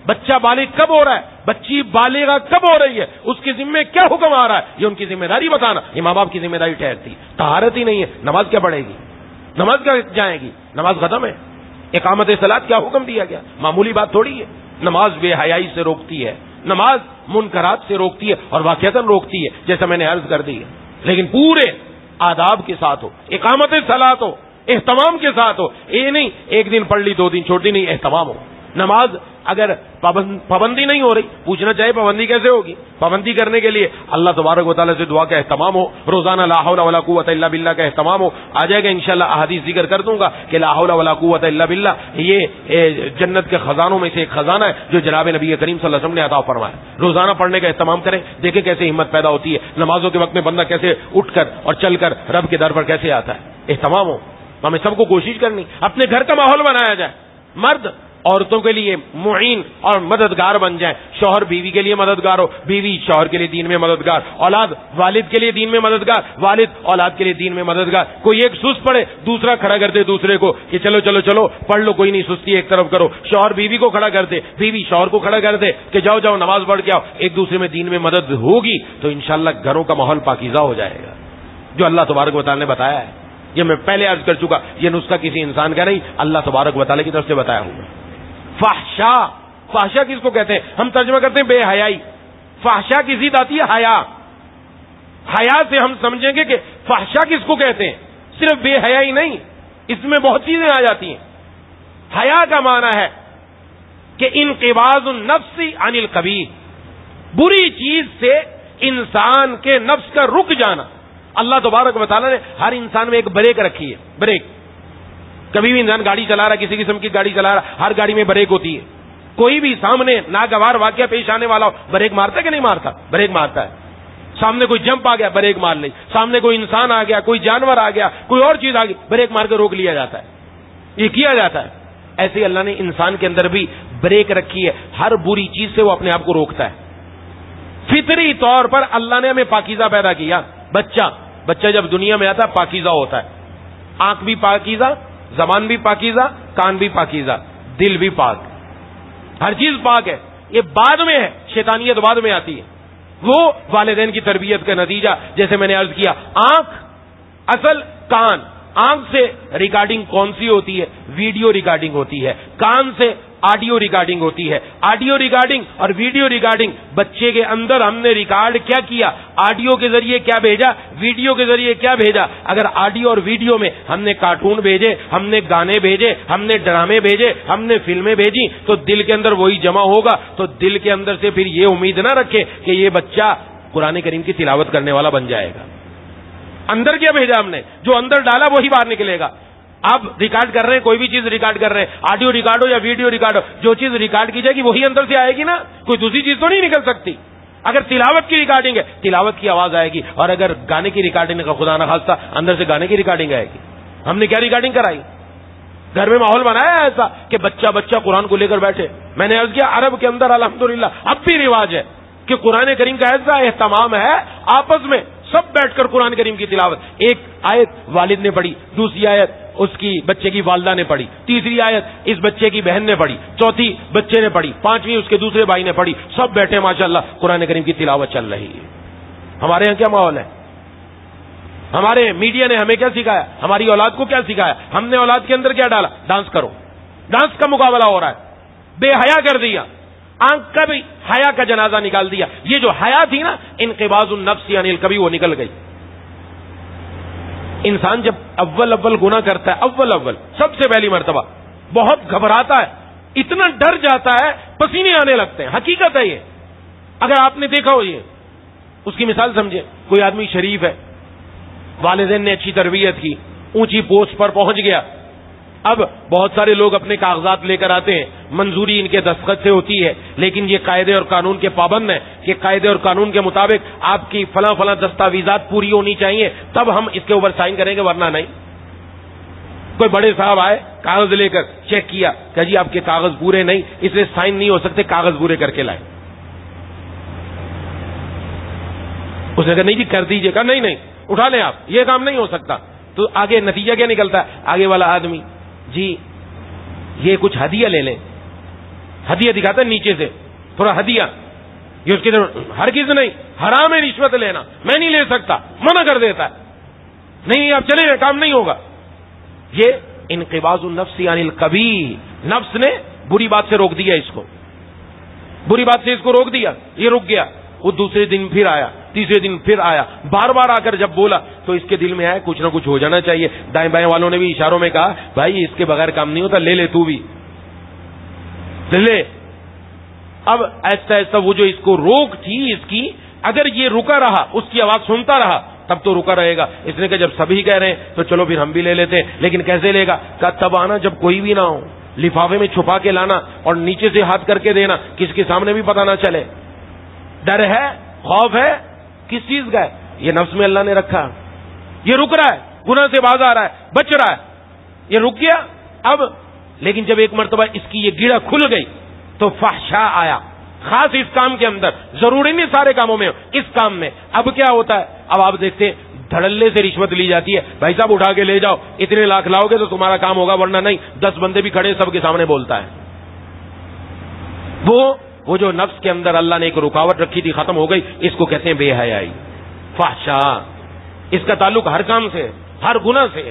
بچہ بالغ کب ہو رہا ہے، بچی بالغہ کب ہو رہی ہے، اس کے ذمہ کیا حکم آ رہا ہے، یہ ان کی ذمہ داری بتانا. یہ ماں باپ کی ذمہ داری ٹھہرتی. طہارت ہی نہیں ہے، نماز کیا پڑھے گی، نماز کیا جائے گی، نماز ختم ہے. اقامت صلاۃ کیا حکم دیا گیا، معمولی بات تھوڑی ہے. نماز بے حیائی سے روکتی ہے، نماز منکرات سے روکتی ہے اور واقعتاً روکتی ہے جیسا میں نے عرض کر دی ہے. لیکن پورے آداب کے ساتھ ہو، اقامت صلاۃ ہو، اہتمام کے ساتھ ہو. یہ نہیں ایک دن پڑھ لی 2 دن چھوڑ دی، نہیں، اہتمام ہو. نماز اگر پابندی نہیں ہو رہی، پوچھنا چاہیے پابندی کیسے ہوگی. پابندی کرنے کے لیے اللہ تبارک و تعالیٰ سے دعا کا اہتمام ہو، روزانہ لا حول ولا قوت الا باللہ کا اہتمام ہو. آ جائے گا انشاءاللہ، احادیث ذکر کر دوں گا کہ لا حول ولا قوت الا باللہ یہ جنت کے خزانوں میں سے ایک خزانہ ہے جو جناب نبی کریم صلی اللہ علیہ وسلم نے عطا فرمایا. روزانہ پڑھنے کا اہتمام کریں، دیکھیں کیسے ہمت پیدا ہوتی ہے. نمازوں کے وقت میں بندہ کیسے اٹھ کر اور چل کر رب کے در پر کیسے آتا ہے. اہتمام ہو. ہمیں سب کو کوشش کرنی، اپنے گھر کا ماحول بنایا جائے. مرد عورتوں کے لیے معین اور مددگار بن جائیں. شوہر بیوی کے لیے مددگار ہو، بیوی شوہر کے لیے دین میں مددگار، اولاد والد کے لیے دین میں مددگار، والد اولاد کے لیے دین میں مددگار. کوئی ایک سست پڑے دوسرا کھڑا کر دے دوسرے کو کہ چلو چلو چلو پڑھ لو، کوئی نہیں، سستی ایک طرف کرو. شوہر بیوی کو کھڑا کر دے، بیوی شوہر کو کھڑا کر دے کہ جاؤ جاؤ نماز پڑھ کے آؤ. ایک دوسرے میں دین میں مدد ہوگی تو انشاءاللہ گھروں کا ماحول پاکیزہ ہو جائے گا جو اللہ تبارک و تعالیٰ نے بتایا ہے. یہ میں پہلے عرض کر چکا، یہ نسخہ کسی انسان کا نہیں، اللہ تبارک و تعالیٰ کی طرف سے بتایا ہوں. فحشا، فحشا کس کو کہتے ہیں؟ ہم ترجمہ کرتے ہیں بے حیائی. فحشا کی ضد آتی ہے حیا. حیا سے ہم سمجھیں گے کہ فحشا کس کو کہتے ہیں. صرف بے حیائی نہیں، اس میں بہت چیزیں آ جاتی ہیں. حیا کا معنی ہے کہ انقباض النفس عن القبیح، بری چیز سے انسان کے نفس کا رک جانا. اللہ تبارک و تعالیٰ نے ہر انسان میں ایک بریک رکھی ہے. بریک، کبھی بھی انسان گاڑی چلا رہا ہے، کسی قسم کی گاڑی چلا رہا ہے، ہر گاڑی میں بریک ہوتی ہے. کوئی بھی سامنے ناگوار واقعہ پیش آنے والا ہو، بریک مارتا ہے کہ نہیں مارتا؟ بریک مارتا ہے. سامنے کوئی جمپ آ گیا، بریک مار لی. سامنے کوئی انسان آ گیا، کوئی جانور آ گیا، کوئی اور چیز آ گئی، بریک مار کے روک لیا جاتا ہے. یہ کیا جاتا ہے. ایسے اللہ نے انسان کے اندر بھی بریک رکھی ہے. ہر بری چیز سے وہ اپنے آپ کو روکتا ہے. فطری طور پر اللہ نے ہمیں پاکیزہ پیدا کیا. بچہ جب دنیا میں آتا ہے پاکیزہ ہوتا ہے. آنکھ بھی پاکیزہ، زبان بھی پاکیزہ، کان بھی پاکیزہ، دل بھی پاک، ہر چیز پاک ہے. یہ بعد میں ہے، شیطانیت بعد میں آتی ہے. وہ والدین کی تربیت کا نتیجہ. جیسے میں نے عرض کیا، آنکھ اصل، کان. آنکھ سے ریکارڈنگ کون سی ہوتی ہے؟ ویڈیو ریکارڈنگ ہوتی ہے. کان سے آڈیو ریکارڈنگ ہوتی ہے. آڈیو ریکارڈنگ اور ویڈیو ریکارڈنگ، بچے کے اندر ہم نے ریکارڈ کیا کیا، آڈیو کے ذریعے کیا بھیجا، ویڈیو کے ذریعے کیا بھیجا. اگر آڈیو اور ویڈیو میں ہم نے کارٹون بھیجے، ہم نے گانے بھیجے، ہم نے ڈرامے بھیجے، ہم نے فلمیں بھیجی تو دل کے اندر وہی جمع ہوگا. تو دل کے اندر سے پھر یہ امید نہ رکھے کہ یہ بچہ قرآن کریم کی تلاوت کرنے والا بن جائے گا. اندر کیا بھیجا ہم نے، جو اندر ڈالا وہی باہر نکلے گا. آپ ریکارڈ کر رہے ہیں، کوئی بھی چیز ریکارڈ کر رہے ہیں، آڈیو ریکارڈ ہو یا ویڈیو ریکارڈ ہو، جو چیز ریکارڈ کی جائے گی وہی اندر سے آئے گی نا، کوئی دوسری چیز تو نہیں نکل سکتی. اگر تلاوت کی ریکارڈنگ ہے، تلاوت کی آواز آئے گی. اور اگر گانے کی ریکارڈنگ کا خدا نخواستہ اندر سے گانے کی ریکارڈنگ آئے گی. ہم نے کیا ریکارڈنگ کرائی؟ گھر میں ماحول بنایا ہے ایسا کہ بچہ قرآن کو لے کر بیٹھے. میں نے عرض کیا، عرب کے اندر الحمدللہ اب بھی رواج ہے کہ قرآن کریم کا ایسا اہتمام ہے، آپس میں سب بیٹھ کر قرآن کریم کی تلاوت. ایک آیت والد نے پڑھی، دوسری آیت اس کی بچے کی والدہ نے پڑھی، تیسری آیت اس بچے کی بہن نے پڑھی، چوتھی بچے نے پڑھی، پانچویں اس کے دوسرے بھائی نے پڑھی. سب بیٹھے ماشاءاللہ قرآن کریم کی تلاوت چل رہی ہے. ہمارے یہاں کیا ماحول ہے؟ ہمارے میڈیا نے ہمیں کیا سکھایا؟ ہماری اولاد کو کیا سکھایا؟ ہم نے اولاد کے اندر کیا ڈالا؟ ڈانس کرو. ڈانس کا مقابلہ ہو رہا ہے. بے حیا کر دیا. آنکھ کا بھی حیا کا جنازہ نکال دیا. یہ جو حیا تھی نا، انقباض النفس عن القبیح، وہ نکل گئی. انسان جب اول گناہ کرتا ہے، اول سب سے پہلی مرتبہ بہت گھبراتا ہے، اتنا ڈر جاتا ہے، پسینے آنے لگتے ہیں. حقیقت ہے یہ. اگر آپ نے دیکھا ہو، یہ اس کی مثال سمجھے. کوئی آدمی شریف ہے، والدین نے اچھی تربیت کی، اونچی پوسٹ پر پہنچ گیا. اب بہت سارے لوگ اپنے کاغذات لے کر آتے ہیں، منظوری ان کے دستخط سے ہوتی ہے، لیکن یہ قاعدے اور قانون کے پابند ہیں کہ قاعدے اور قانون کے مطابق آپ کی فلاں دستاویزات پوری ہونی چاہیے، تب ہم اس کے اوپر سائن کریں گے، ورنہ نہیں. کوئی بڑے صاحب آئے، کاغذ لے کر چیک کیا کہ جی آپ کے کاغذ پورے نہیں، اس لیے سائن نہیں ہو سکتے، کاغذ پورے کر کے لائے. اس نے کہا نہیں جی کر دیجیے. کہا نہیں، اٹھا لیں آپ, یہ کام نہیں ہو سکتا. تو آگے نتیجہ کیا نکلتا ہے؟ آگے والا آدمی جی یہ کچھ ہدیہ لے لیں, ہدیہ دکھاتا ہے نیچے سے تھوڑا ہدیہ, یہ اس کی طرف ہرگز نہیں, حرام ہے رشوت لینا, میں نہیں لے سکتا, منع کر دیتا ہے, نہیں آپ چلے گئے, کام نہیں ہوگا. یہ انقباض النفس عن القبیح, نفس نے بری بات سے روک دیا اس کو, بری بات سے اس کو روک دیا, یہ رک گیا. وہ دوسرے دن پھر آیا, تیسرے دن پھر آیا, بار بار آ کر جب بولا تو اس کے دل میں آیا کچھ نہ کچھ ہو جانا چاہیے. دائیں بائیں والوں نے بھی اشاروں میں کہا بھائی اس کے بغیر کام نہیں ہوتا, لے لے تو بھی لے. اب ایسا ایسا وہ جو اس کو روک تھی اس کی, اگر یہ رکا رہا, اس کی آواز سنتا رہا تب تو رکا رہے گا. اس نے کہا جب سبھی کہہ رہے ہیں تو چلو پھر ہم بھی لے لیتے, لیکن کیسے لے گا؟ کہا تب آنا جب کوئی بھی نہ ہو, لفافے میں چھپا کے لانا اور نیچے سے ہاتھ کر کے دینا, کس کے سامنے بھی پتہ نہ چلے. ڈر ہے, خوف ہے, کس چیز کا ہے؟ یہ نفس میں اللہ نے رکھا. یہ رک رہا ہے, گناہ سے باز آ رہا ہے, بچ رہا ہے, یہ رک گیا. اب لیکن جب ایک مرتبہ اس کی یہ گیڑا کھل گئی تو فحشاء آیا, خاص اس کام کے اندر, ضروری نہیں سارے کاموں میں, اس کام میں. اب کیا ہوتا ہے؟ اب آپ دیکھتے ہیں دھڑلے سے رشوت لی جاتی ہے, بھائی صاحب اٹھا کے لے جاؤ, اتنے لاکھ لاؤ گے تو تمہارا کام ہوگا, ورنہ نہیں. 10 بندے بھی کھڑے سب کے سامنے بولتا ہے. وہ جو نفس کے اندر اللہ نے ایک رکاوٹ رکھی تھی ختم ہو گئی, اس کو کہتے ہیں بے حیائی, فحشاء. اس کا تعلق ہر کام سے, ہر گناہ سے,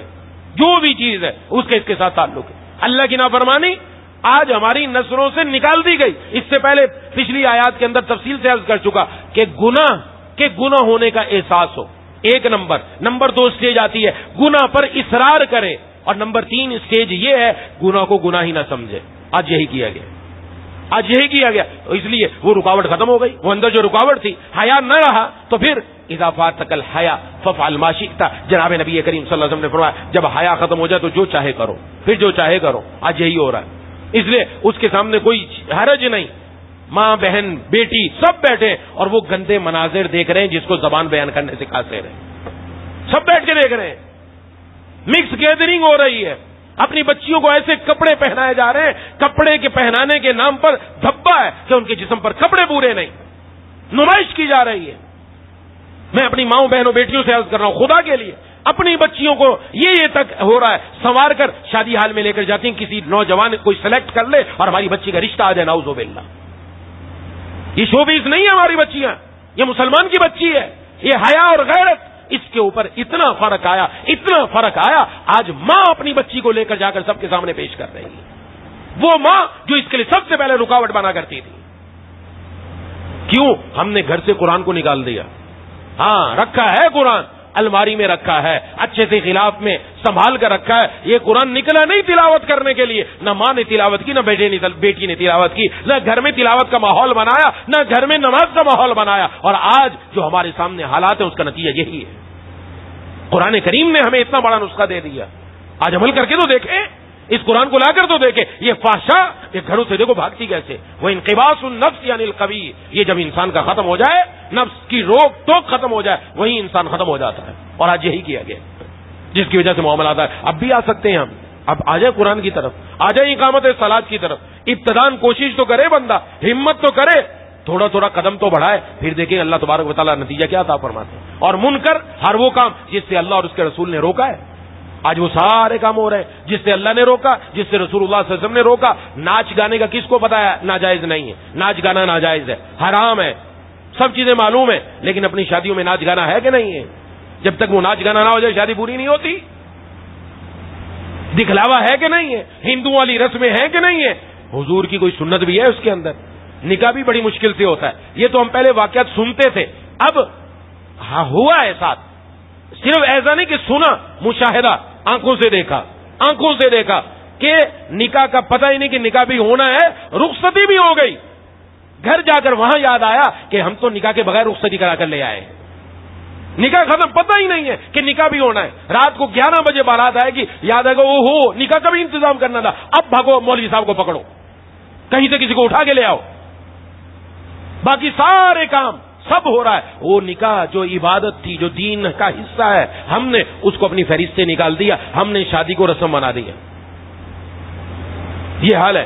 جو بھی چیز ہے اس کے ساتھ تعلق ہے. اللہ کی نافرمانی آج ہماری نظروں سے نکال دی گئی. اس سے پہلے پچھلی آیات کے اندر تفصیل سے عرض کر چکا کہ گناہ ہونے کا احساس ہو, ایک نمبر. نمبر 2 اسٹیج آتی ہے گناہ پر اصرار کرے, اور نمبر 3 اسٹیج یہ ہے گناہ کو گناہ ہی نہ سمجھے. آج یہی کیا گیا, آج یہی کیا گیا. اس لیے وہ رکاوٹ ختم ہو گئی. وہ اندر جو رکاوٹ تھی, حیا نہ رہا, تو پھر اذا فاتک الحیا فافعل ما شئت. جناب نبی کریم صلی اللہ علیہ وسلم نے فرمایا جب حیا ختم ہو جائے تو جو چاہے کرو, پھر جو چاہے کرو. آج یہی ہو رہا ہے. اس لیے اس کے سامنے کوئی حرج نہیں, ماں بہن بیٹی سب بیٹھے اور وہ گندے مناظر دیکھ رہے ہیں جس کو زبان بیان کرنے سے قاصر ہے, سب بیٹھ کے دیکھ رہے ہیں. مکس گیدرنگ ہو رہی ہے. اپنی بچیوں کو ایسے کپڑے پہنائے جا رہے ہیں, کپڑے کے پہنانے کے نام پر دھبا ہے کہ ان کے جسم پر کپڑے پورے نہیں, نمائش کی جا رہی ہے. میں اپنی ماؤں بہنوں بیٹیوں سے عرض کر رہا ہوں خدا کے لیے, اپنی بچیوں کو یہ تک ہو رہا ہے سنوار کر شادی حال میں لے کر جاتی ہیں, کسی نوجوان کوئی سلیکٹ کر لے اور ہماری بچی کا رشتہ آ جائے, نعوذ باللہ. یہ شوبیز نہیں ہے ہماری بچیاں, یہ مسلمان کی بچی ہے. یہ حیا اور غیرت, اس کے اوپر اتنا فرق آیا, اتنا فرق آیا. آج ماں اپنی بچی کو لے کر جا کر سب کے سامنے پیش کر رہی ہے, وہ ماں جو اس کے لیے سب سے پہلے رکاوٹ بنا کرتی تھی. کیوں؟ ہم نے گھر سے قرآن کو نکال دیا. ہاں رکھا ہے قرآن, الماری میں رکھا ہے, اچھے سے غلاف میں سنبھال کر رکھا ہے. یہ قرآن نکلا نہیں تلاوت کرنے کے لیے, نہ ماں نے تلاوت کی, نہ بیٹی نے تلاوت کی, نہ گھر میں تلاوت کا ماحول بنایا, نہ گھر میں نماز کا ماحول بنایا. اور آج جو ہمارے سامنے حالات ہیں اس کا نتیجہ یہی ہے. قرآن کریم نے ہمیں اتنا بڑا نسخہ دے دیا, آج عمل کر کے تو دیکھیں, اس قرآن کو لا کر تو دیکھیں. یہ فحشاء یہ گھروں سے دیکھو بھاگتی کیسے. وہ انقباض النفس یعنی القوی, یہ جب انسان کا ختم ہو جائے, نفس کی روک ٹوک ختم ہو جائے, وہی انسان ختم ہو جاتا ہے. اور آج یہی کیا گیا, جس کی وجہ سے معاملہ آتا ہے. اب بھی آ سکتے ہیں ہم, اب آ جائیں قرآن کی طرف, آ جائیں اقامت صلاۃ کی طرف. ابتدان کوشش تو کرے بندہ, ہمت تو کرے, تھوڑا تھوڑا قدم تو بڑھائے, پھر دیکھیں اللہ تبارک و تعالیٰ نتیجہ کیا عطا فرماتے ہیں. اور منکر ہر وہ کام جس سے اللہ اور اس کے رسول نے روکا ہے, آج وہ سارے کام ہو رہے ہیں جس سے اللہ نے روکا, جس سے رسول اللہ صلی اللہ علیہ وسلم نے روکا. ناچ گانے کا کس کو پتا ہے ناجائز نہیں ہے, ناچ گانا ناجائز ہے, حرام ہے, سب چیزیں معلوم ہیں, لیکن اپنی شادیوں میں ناچ گانا ہے کہ نہیں ہے؟ جب تک وہ ناچ گانا نہ ہو جائے شادی پوری نہیں ہوتی. دکھلاوا ہے کہ نہیں ہے؟ ہندو والی رسمیں ہیں کہ نہیں ہے؟ حضور کی کوئی سنت بھی ہے اس کے اندر. نکاح بھی بڑی مشکل سے ہوتا ہے. یہ تو ہم پہلے واقعات سنتے تھے, اب ہوا ہے ساتھ. صرف ایسا نہیں کہ سنا, مشاہدہ, آنکھوں سے دیکھا کہ نکاح کا پتہ ہی نہیں کہ نکاح بھی ہونا ہے, رخصتی بھی ہو گئی. گھر جا کر وہاں یاد آیا کہ ہم تو نکاح کے بغیر رخصتی کرا کر لے آئے, نکاح ختم, پتہ ہی نہیں ہے کہ نکاح بھی ہونا ہے. رات کو 11 بجے بارات آئے گی, یاد آئے گا او ہو نکاح کا بھی انتظام کرنا تھا, اب بھاگو مولوی صاحب کو پکڑو, کہیں سے کسی کو اٹھا کے لے آؤ. باقی سارے کام سب ہو رہا ہے. وہ نکاح جو عبادت تھی, جو دین کا حصہ ہے, ہم نے اس کو اپنی فہرست سے نکال دیا, ہم نے شادی کو رسم بنا دیا. یہ حال ہے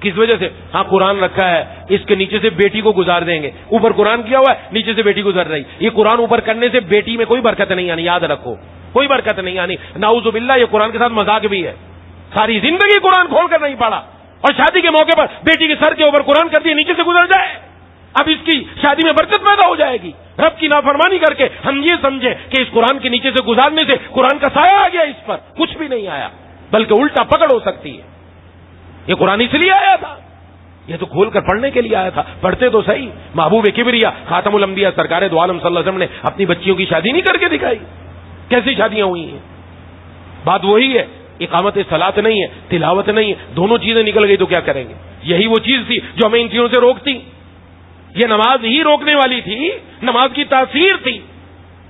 کس وجہ سے؟ ہاں قرآن رکھا ہے، اس کے نیچے سے بیٹی کو گزار دیں گے، اوپر قرآن کیا ہوا ہے، نیچے سے بیٹی گزر رہی. یہ قرآن اوپر کرنے سے بیٹی میں کوئی برکت نہیں آنی، یاد رکھو کوئی برکت نہیں آنی. نعوذ باللہ یہ قرآن کے ساتھ مذاق بھی ہے. ساری زندگی قرآن کھول کر نہیں پڑھا اور شادی کے موقع پر بیٹی کے سر کے اوپر قرآن کر دیے، نیچے سے گزر جائے. اب اس کی شادی میں برکت پیدا ہو جائے گی. رب کی نافرمانی کر کے ہم یہ سمجھیں کہ اس قرآن کے نیچے سے گزارنے سے قرآن کا سایہ آ گیا، اس پر کچھ بھی نہیں آیا، بلکہ الٹا پکڑ ہو سکتی ہے. یہ قرآن اس لیے آیا تھا، یہ تو کھول کر پڑھنے کے لیے آیا تھا. پڑھتے تو صحیح. محبوب کبریا خاتم الانبیاء سرکار دو عالم صلی اللہ علیہ وسلم نے اپنی بچیوں کی شادی نہیں کر کے دکھائی. کیسی شادیاں ہوئی ہیں؟ بات وہی ہے، اقامت صلاۃ نہیں ہے، تلاوت نہیں ہے، دونوں چیزیں نکل گئی تو کیا کریں گے؟ یہی وہ چیز تھی جو ہمیں ان چیزوں سے روکتی. یہ نماز ہی روکنے والی تھی، نماز کی تاثیر تھی.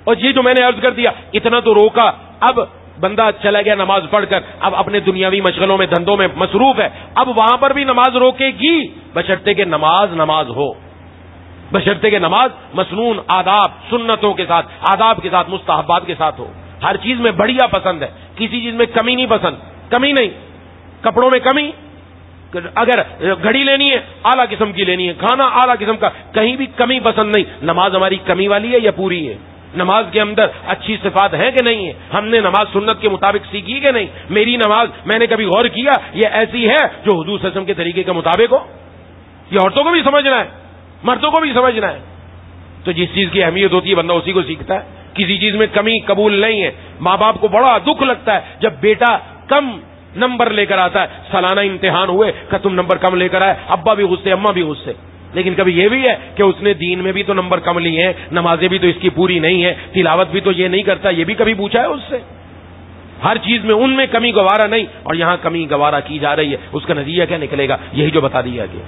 اور یہ جو میں نے عرض کر دیا اتنا تو روکا. اب بندہ چلا گیا نماز پڑھ کر، اب اپنے دنیاوی مشغلوں میں دھندوں میں مصروف ہے. اب وہاں پر بھی نماز روکے گی، بشرطے کہ نماز ہو، بشرطے کہ نماز مسنون آداب سنتوں کے ساتھ، آداب کے ساتھ، مستحبات کے ساتھ ہو. ہر چیز میں بڑھیا پسند ہے، کسی چیز میں کمی نہیں پسند. کمی نہیں، کپڑوں میں کمی، اگر گھڑی لینی ہے اعلیٰ قسم کی لینی ہے، کھانا اعلیٰ قسم کا، کہیں بھی کمی پسند نہیں. نماز ہماری کمی والی ہے یا پوری ہے؟ نماز کے اندر اچھی صفات ہیں کہ نہیں ہے؟ ہم نے نماز سنت کے مطابق سیکھی کہ نہیں؟ میری نماز میں نے کبھی غور کیا یہ ایسی ہے جو حضور صلی اللہ علیہ وسلم کے طریقے کے مطابق ہو؟ یہ عورتوں کو بھی سمجھنا ہے، مردوں کو بھی سمجھنا ہے. تو جس چیز کی اہمیت ہوتی ہے بندہ اسی کو سیکھتا ہے. کسی چیز میں کمی قبول نہیں ہے. ماں باپ کو بڑا دکھ لگتا ہے جب بیٹا کم نمبر لے کر آتا ہے. سالانہ امتحان ہوئے کہ تم نمبر کم لے کر آئے، ابا بھی غصے، اماں بھی غصے. لیکن کبھی یہ بھی ہے کہ اس نے دین میں بھی تو نمبر کم لیے ہیں، نمازیں بھی تو اس کی پوری نہیں ہے، تلاوت بھی تو یہ نہیں کرتا، یہ بھی کبھی پوچھا ہے اس سے؟ ہر چیز میں ان میں کمی گوارا نہیں، اور یہاں کمی گوارا کی جا رہی ہے. اس کا نتیجہ کیا نکلے گا؟ یہی جو بتا دیا گیا.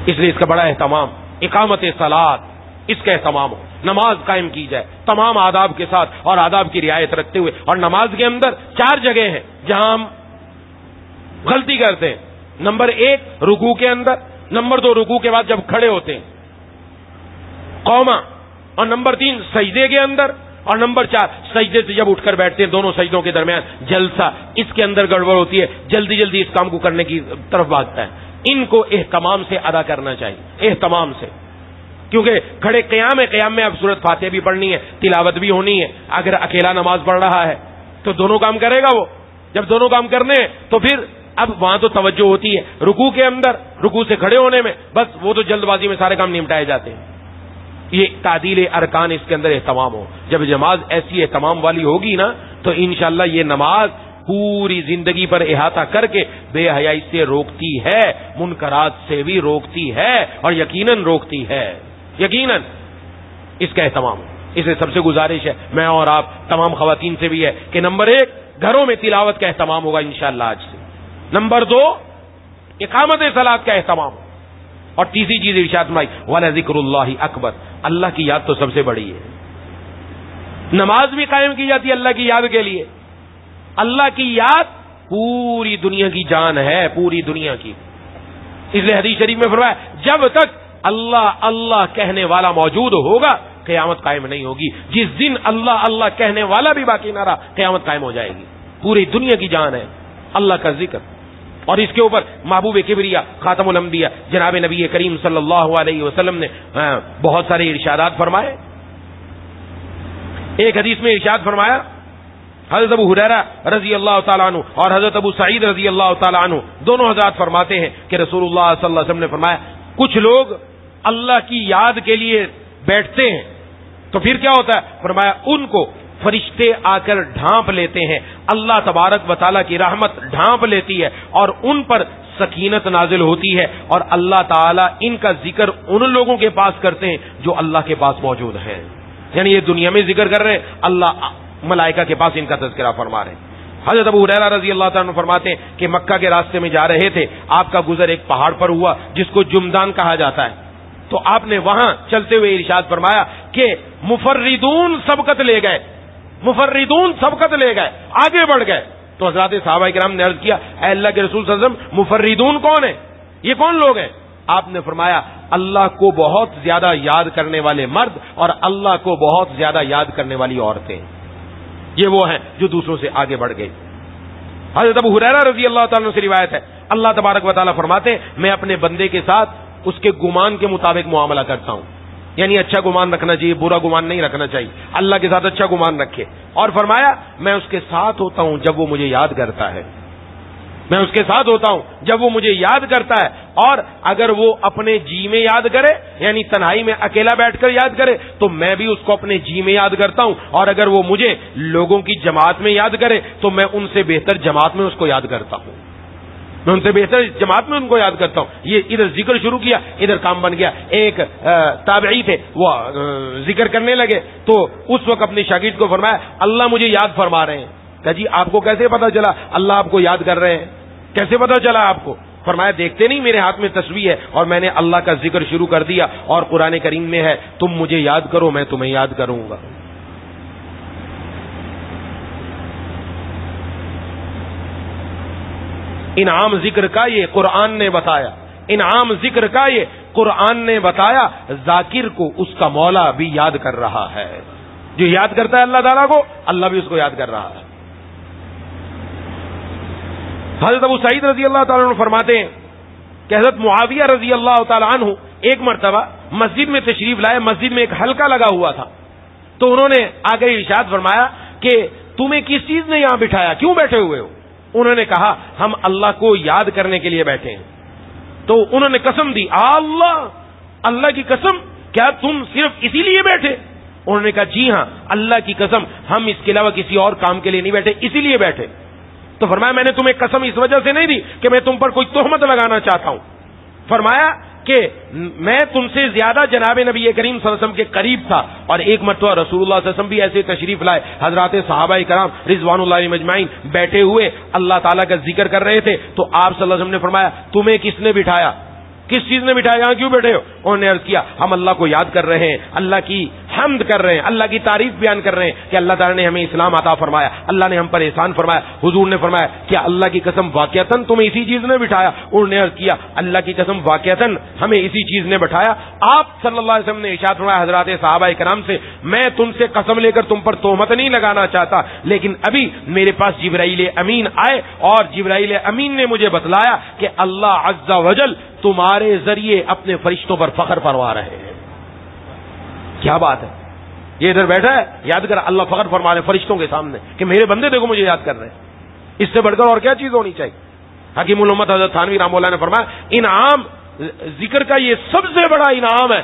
اس لیے اس کا بڑا اہتمام، اقامت صلاۃ، اس کا اہتمام ہو، نماز قائم کی جائے تمام آداب کے ساتھ اور آداب کی رعایت رکھتے ہوئے. اور نماز کے اندر 4 جگہ ہیں جہاں ہم غلطی کرتے ہیں. نمبر 1 رکوع کے اندر، نمبر 2 رکوع کے بعد جب کھڑے ہوتے ہیں قوما، اور نمبر 3 سجدے کے اندر، اور نمبر 4 سجدے سے جب اٹھ کر بیٹھتے ہیں دونوں سجدوں کے درمیان جلسہ. اس کے اندر گڑبڑ ہوتی ہے، جلدی جلدی اس کام کو کرنے کی طرف بھاگتا ہے. ان کو اہتمام سے ادا کرنا چاہیے، اہتمام سے، کیونکہ کھڑے قیام میں اب سورۃ فاتحہ بھی پڑھنی ہے، تلاوت بھی ہونی ہے. اگر اکیلا نماز پڑھ رہا ہے تو دونوں کام کرے گا وہ. جب دونوں کام کرنے ہیں تو پھر اب وہاں تو توجہ ہوتی ہے رکوع کے اندر، رکوع سے کھڑے ہونے میں، بس وہ تو جلد بازی میں سارے کام نمٹائے جاتے ہیں. یہ تعدیل ارکان اس کے اندر اہتمام ہو. جب نماز ایسی اہتمام والی ہوگی نا تو انشاءاللہ یہ نماز پوری زندگی پر احاطہ کر کے بے حیائی سے روکتی ہے، منکرات سے بھی روکتی ہے، اور یقیناً روکتی ہے. یقیناً اس کا اہتمام ہو. اسے سب سے گزارش ہے میں اور آپ تمام خواتین سے بھی ہے کہ نمبر 1 گھروں میں تلاوت کا اہتمام ہوگا انشاءاللہ آج سے. نمبر 2 اقامت صلاۃ کا اہتمام. اور تیسری چیز ارشاد فرمائی وَلَذِكْرُ اللَّهِ اکبر، اللہ کی یاد تو سب سے بڑی ہے. نماز بھی قائم کی جاتی ہے اللہ کی یاد کے لیے. اللہ کی یاد پوری دنیا کی جان ہے، پوری دنیا کی. اس لیے حدیث شریف میں فرمایا جب تک اللہ اللہ کہنے والا موجود ہوگا قیامت قائم نہیں ہوگی. جس دن اللہ اللہ کہنے والا بھی باقی نہ رہا قیامت قائم ہو جائے گی. پوری دنیا کی جان ہے اللہ کا ذکر. اور اس کے اوپر محبوب کبریا خاتم الانبیاء جناب نبی کریم صلی اللہ علیہ وسلم نے بہت سارے ارشادات فرمائے. ایک حدیث میں ارشاد فرمایا، حضرت ابو ہریرہ رضی اللہ تعالیٰ عنہ اور حضرت ابو سعید رضی اللہ تعالیٰ عنہ دونوں حضرات فرماتے ہیں کہ رسول اللہ صلی اللہ علیہ وسلم نے فرمایا کچھ لوگ اللہ کی یاد کے لیے بیٹھتے ہیں تو پھر کیا ہوتا ہے؟ فرمایا ان کو فرشتے آ کر ڈھانپ لیتے ہیں، اللہ تبارک و تعالیٰ کی رحمت ڈھانپ لیتی ہے اور ان پر سکینت نازل ہوتی ہے، اور اللہ تعالیٰ ان کا ذکر ان لوگوں کے پاس کرتے ہیں جو اللہ کے پاس موجود ہیں. یعنی یہ دنیا میں ذکر کر رہے ہیں، اللہ ملائکہ کے پاس ان کا تذکرہ فرما رہے ہیں. حضرت ابو ہریرہ رضی اللہ تعالیٰ عنہ فرماتے ہیں کہ مکہ کے راستے میں جا رہے تھے، آپ کا گزر ایک پہاڑ پر ہوا جس کو جمدان کہا جاتا ہے. تو آپ نے وہاں چلتے ہوئے ارشاد فرمایا کہ مفردون سبقت لے گئے، مفردون سبقت لے گئے، آگے بڑھ گئے. تو حضرات صحابہ کرام نے عرض کیا اے اللہ کے رسول صلی اللہ علیہ وسلم مفردون کون ہیں؟ یہ کون لوگ ہیں؟ آپ نے فرمایا اللہ کو بہت زیادہ یاد کرنے والے مرد اور اللہ کو بہت زیادہ یاد کرنے والی عورتیں، یہ وہ ہیں جو دوسروں سے آگے بڑھ گئی. حضرت ابو ہریرہ رضی اللہ تعالیٰ عنہ سے روایت ہے اللہ تبارک و تعالیٰ فرماتے ہیں میں اپنے بندے کے ساتھ اس کے گمان کے مطابق معاملہ کرتا ہوں، یعنی اچھا گمان رکھنا چاہیے، برا گمان نہیں رکھنا چاہیے، اللہ کے ساتھ اچھا گمان رکھے. اور فرمایا میں اس کے ساتھ ہوتا ہوں جب وہ مجھے یاد کرتا ہے، میں اس کے ساتھ ہوتا ہوں جب وہ مجھے یاد کرتا ہے. اور اگر وہ اپنے جی میں یاد کرے، یعنی تنہائی میں اکیلا بیٹھ کر یاد کرے، تو میں بھی اس کو اپنے جی میں یاد کرتا ہوں. اور اگر وہ مجھے لوگوں کی جماعت میں یاد کرے تو میں ان سے بہتر جماعت میں اس کو یاد کرتا ہوں، میں ان سے بہتر جماعت میں ان کو یاد کرتا ہوں. یہ ادھر ذکر شروع کیا، ادھر کام بن گیا. ایک تابعی تھے، وہ ذکر کرنے لگے تو اس وقت اپنے شاگرد کو فرمایا اللہ مجھے یاد فرما رہے ہیں. کہ جی آپ کو کیسے پتا چلا اللہ آپ کو یاد کر رہے ہیں؟ کیسے پتا چلا آپ کو؟ فرمایا دیکھتے نہیں میرے ہاتھ میں تسبیح ہے اور میں نے اللہ کا ذکر شروع کر دیا، اور قرآن کریم میں ہے تم مجھے یاد کرو میں تمہیں یاد کروں گا. انعام ذکر کا یہ قرآن نے بتایا، انعام ذکر کا یہ قرآن نے بتایا. ذاکر کو اس کا مولا بھی یاد کر رہا ہے، جو یاد کرتا ہے اللہ تعالیٰ کو اللہ بھی اس کو یاد کر رہا ہے. حضرت ابو سعید رضی اللہ تعالیٰ عنہ فرماتے ہیں کہ حضرت معاویہ رضی اللہ تعالیٰ عنہ ایک مرتبہ مسجد میں تشریف لائے، مسجد میں ایک حلقہ لگا ہوا تھا، تو انہوں نے آ کر ارشاد فرمایا کہ تمہیں کس چیز نے یہاں بٹھایا، کیوں بیٹھے ہوئے ہو؟ انہوں نے کہا ہم اللہ کو یاد کرنے کے لیے بیٹھے ہیں. تو انہوں نے قسم دی، اللہ کی قسم کیا تم صرف اسی لیے بیٹھے؟ انہوں نے کہا جی ہاں اللہ کی قسم ہم اس کے علاوہ کسی اور کام کے لیے نہیں بیٹھے، اسی لیے بیٹھے. تو فرمایا میں نے تمہیں قسم اس وجہ سے نہیں دی کہ میں تم پر کوئی تہمت لگانا چاہتا ہوں. فرمایا کہ میں تم سے زیادہ جناب نبی کریم صلی اللہ علیہ وسلم کے قریب تھا. اور ایک مرتبہ رسول اللہ صلی اللہ علیہ وسلم بھی ایسے تشریف لائے، حضرات صحابہ کرام رضوان اللہ علیہم اجمعین بیٹھے ہوئے اللہ تعالیٰ کا ذکر کر رہے تھے. تو آپ صلی اللہ علیہ وسلم نے فرمایا تمہیں کس نے بٹھایا، کس چیز نے بٹھایا، یہاں کیوں بیٹھے ہو؟ انہوں نے عرض کیا ہم اللہ کو یاد کر رہے ہیں، اللہ کی حمد کر رہے ہیں، اللہ کی تعریف بیان کر رہے ہیں کہ اللہ تعالیٰ نے ہمیں اسلام عطا فرمایا، اللہ نے ہم پر احسان فرمایا. حضور نے فرمایا کہ اللہ کی قسم واقعتاً تمہیں اسی چیز نے بٹھایا؟ انہوں نے عرض کیا اللہ کی قسم واقعتاً ہمیں اسی چیز نے بٹھایا. آپ صلی اللہ علیہ وسلم نے ارشاد فرمایا حضرات صحابہ کرام سے میں تم سے قسم لے کر تم پر تہمت نہیں لگانا چاہتا، لیکن ابھی میرے پاس جبرائیل امین آئے اور جبرائیل امین نے مجھے بتلایا کہ اللہ عز وجل تمہارے ذریعے اپنے فرشتوں پر فخر فرما رہے ہیں. کیا بات ہے، یہ ادھر بیٹھا ہے یاد کر اللہ فخر فرما رہے ہیں فرشتوں کے سامنے کہ میرے بندے دیکھو مجھے یاد کر رہے ہیں. اس سے بڑھ کر اور کیا چیز ہونی چاہیے؟ حکیم الامت حضرت تھانوی رحمہ اللہ نے فرمایا انعام ذکر کا یہ سب سے بڑا انعام ہے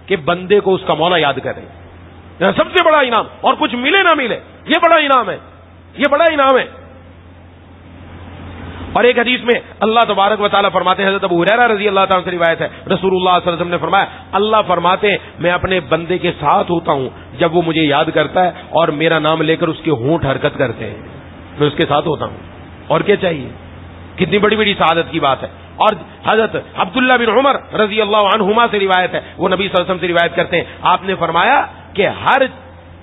کہ بندے کو اس کا مولا یاد کرے. سب سے بڑا انعام، اور کچھ ملے نہ ملے یہ بڑا انعام ہے، یہ بڑا انعام ہے. اور ایک حدیث میں اللہ تبارک و تعالیٰ فرماتے ہیں، حضرت ابو ہریرہ رضی اللہ تعالیٰ سے روایت ہے، رسول اللہ صلی اللہ علیہ وسلم نے فرمایا اللہ فرماتے ہیں میں اپنے بندے کے ساتھ ہوتا ہوں جب وہ مجھے یاد کرتا ہے اور میرا نام لے کر اس کے ہونٹ حرکت کرتے ہیں، میں اس کے ساتھ ہوتا ہوں. اور کیا چاہیے؟ کتنی بڑی بڑی سعادت کی بات ہے. اور حضرت عبداللہ بن عمر رضی اللہ عنہما سے روایت ہے، وہ نبی صلی اللہ علیہ وسلم سے روایت کرتے ہیں آپ نے فرمایا کہ ہر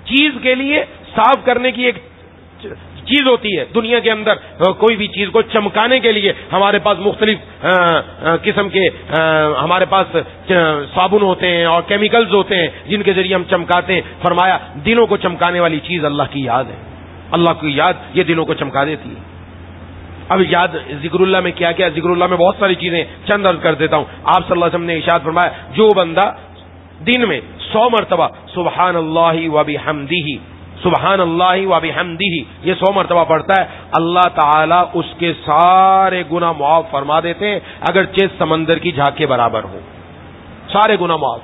چیز کے لیے صاف کرنے کی ایک چیز ہوتی ہے. دنیا کے اندر کوئی بھی چیز کو چمکانے کے لیے ہمارے پاس مختلف قسم کے ہمارے پاس صابن ہوتے ہیں اور کیمیکلز ہوتے ہیں جن کے ذریعے ہم چمکاتے ہیں. فرمایا دلوں کو چمکانے والی چیز اللہ کی یاد ہے، اللہ کی یاد یہ دلوں کو چمکا دیتی ہے. اب یاد ذکر اللہ میں کیا کیا؟ ذکر اللہ میں بہت ساری چیزیں چند عرض کر دیتا ہوں. آپ صلی اللہ علیہ وسلم نے ارشاد فرمایا جو بندہ دن میں 100 مرتبہ سبحان اللہ و بحمدہ سبحان اللہ و بحمدہ یہ 100 مرتبہ پڑھتا ہے اللہ تعالیٰ اس کے سارے گناہ معاف فرما دیتے ہیں اگرچہ سمندر کی جھاگ کے برابر ہو. سارے گناہ معاف.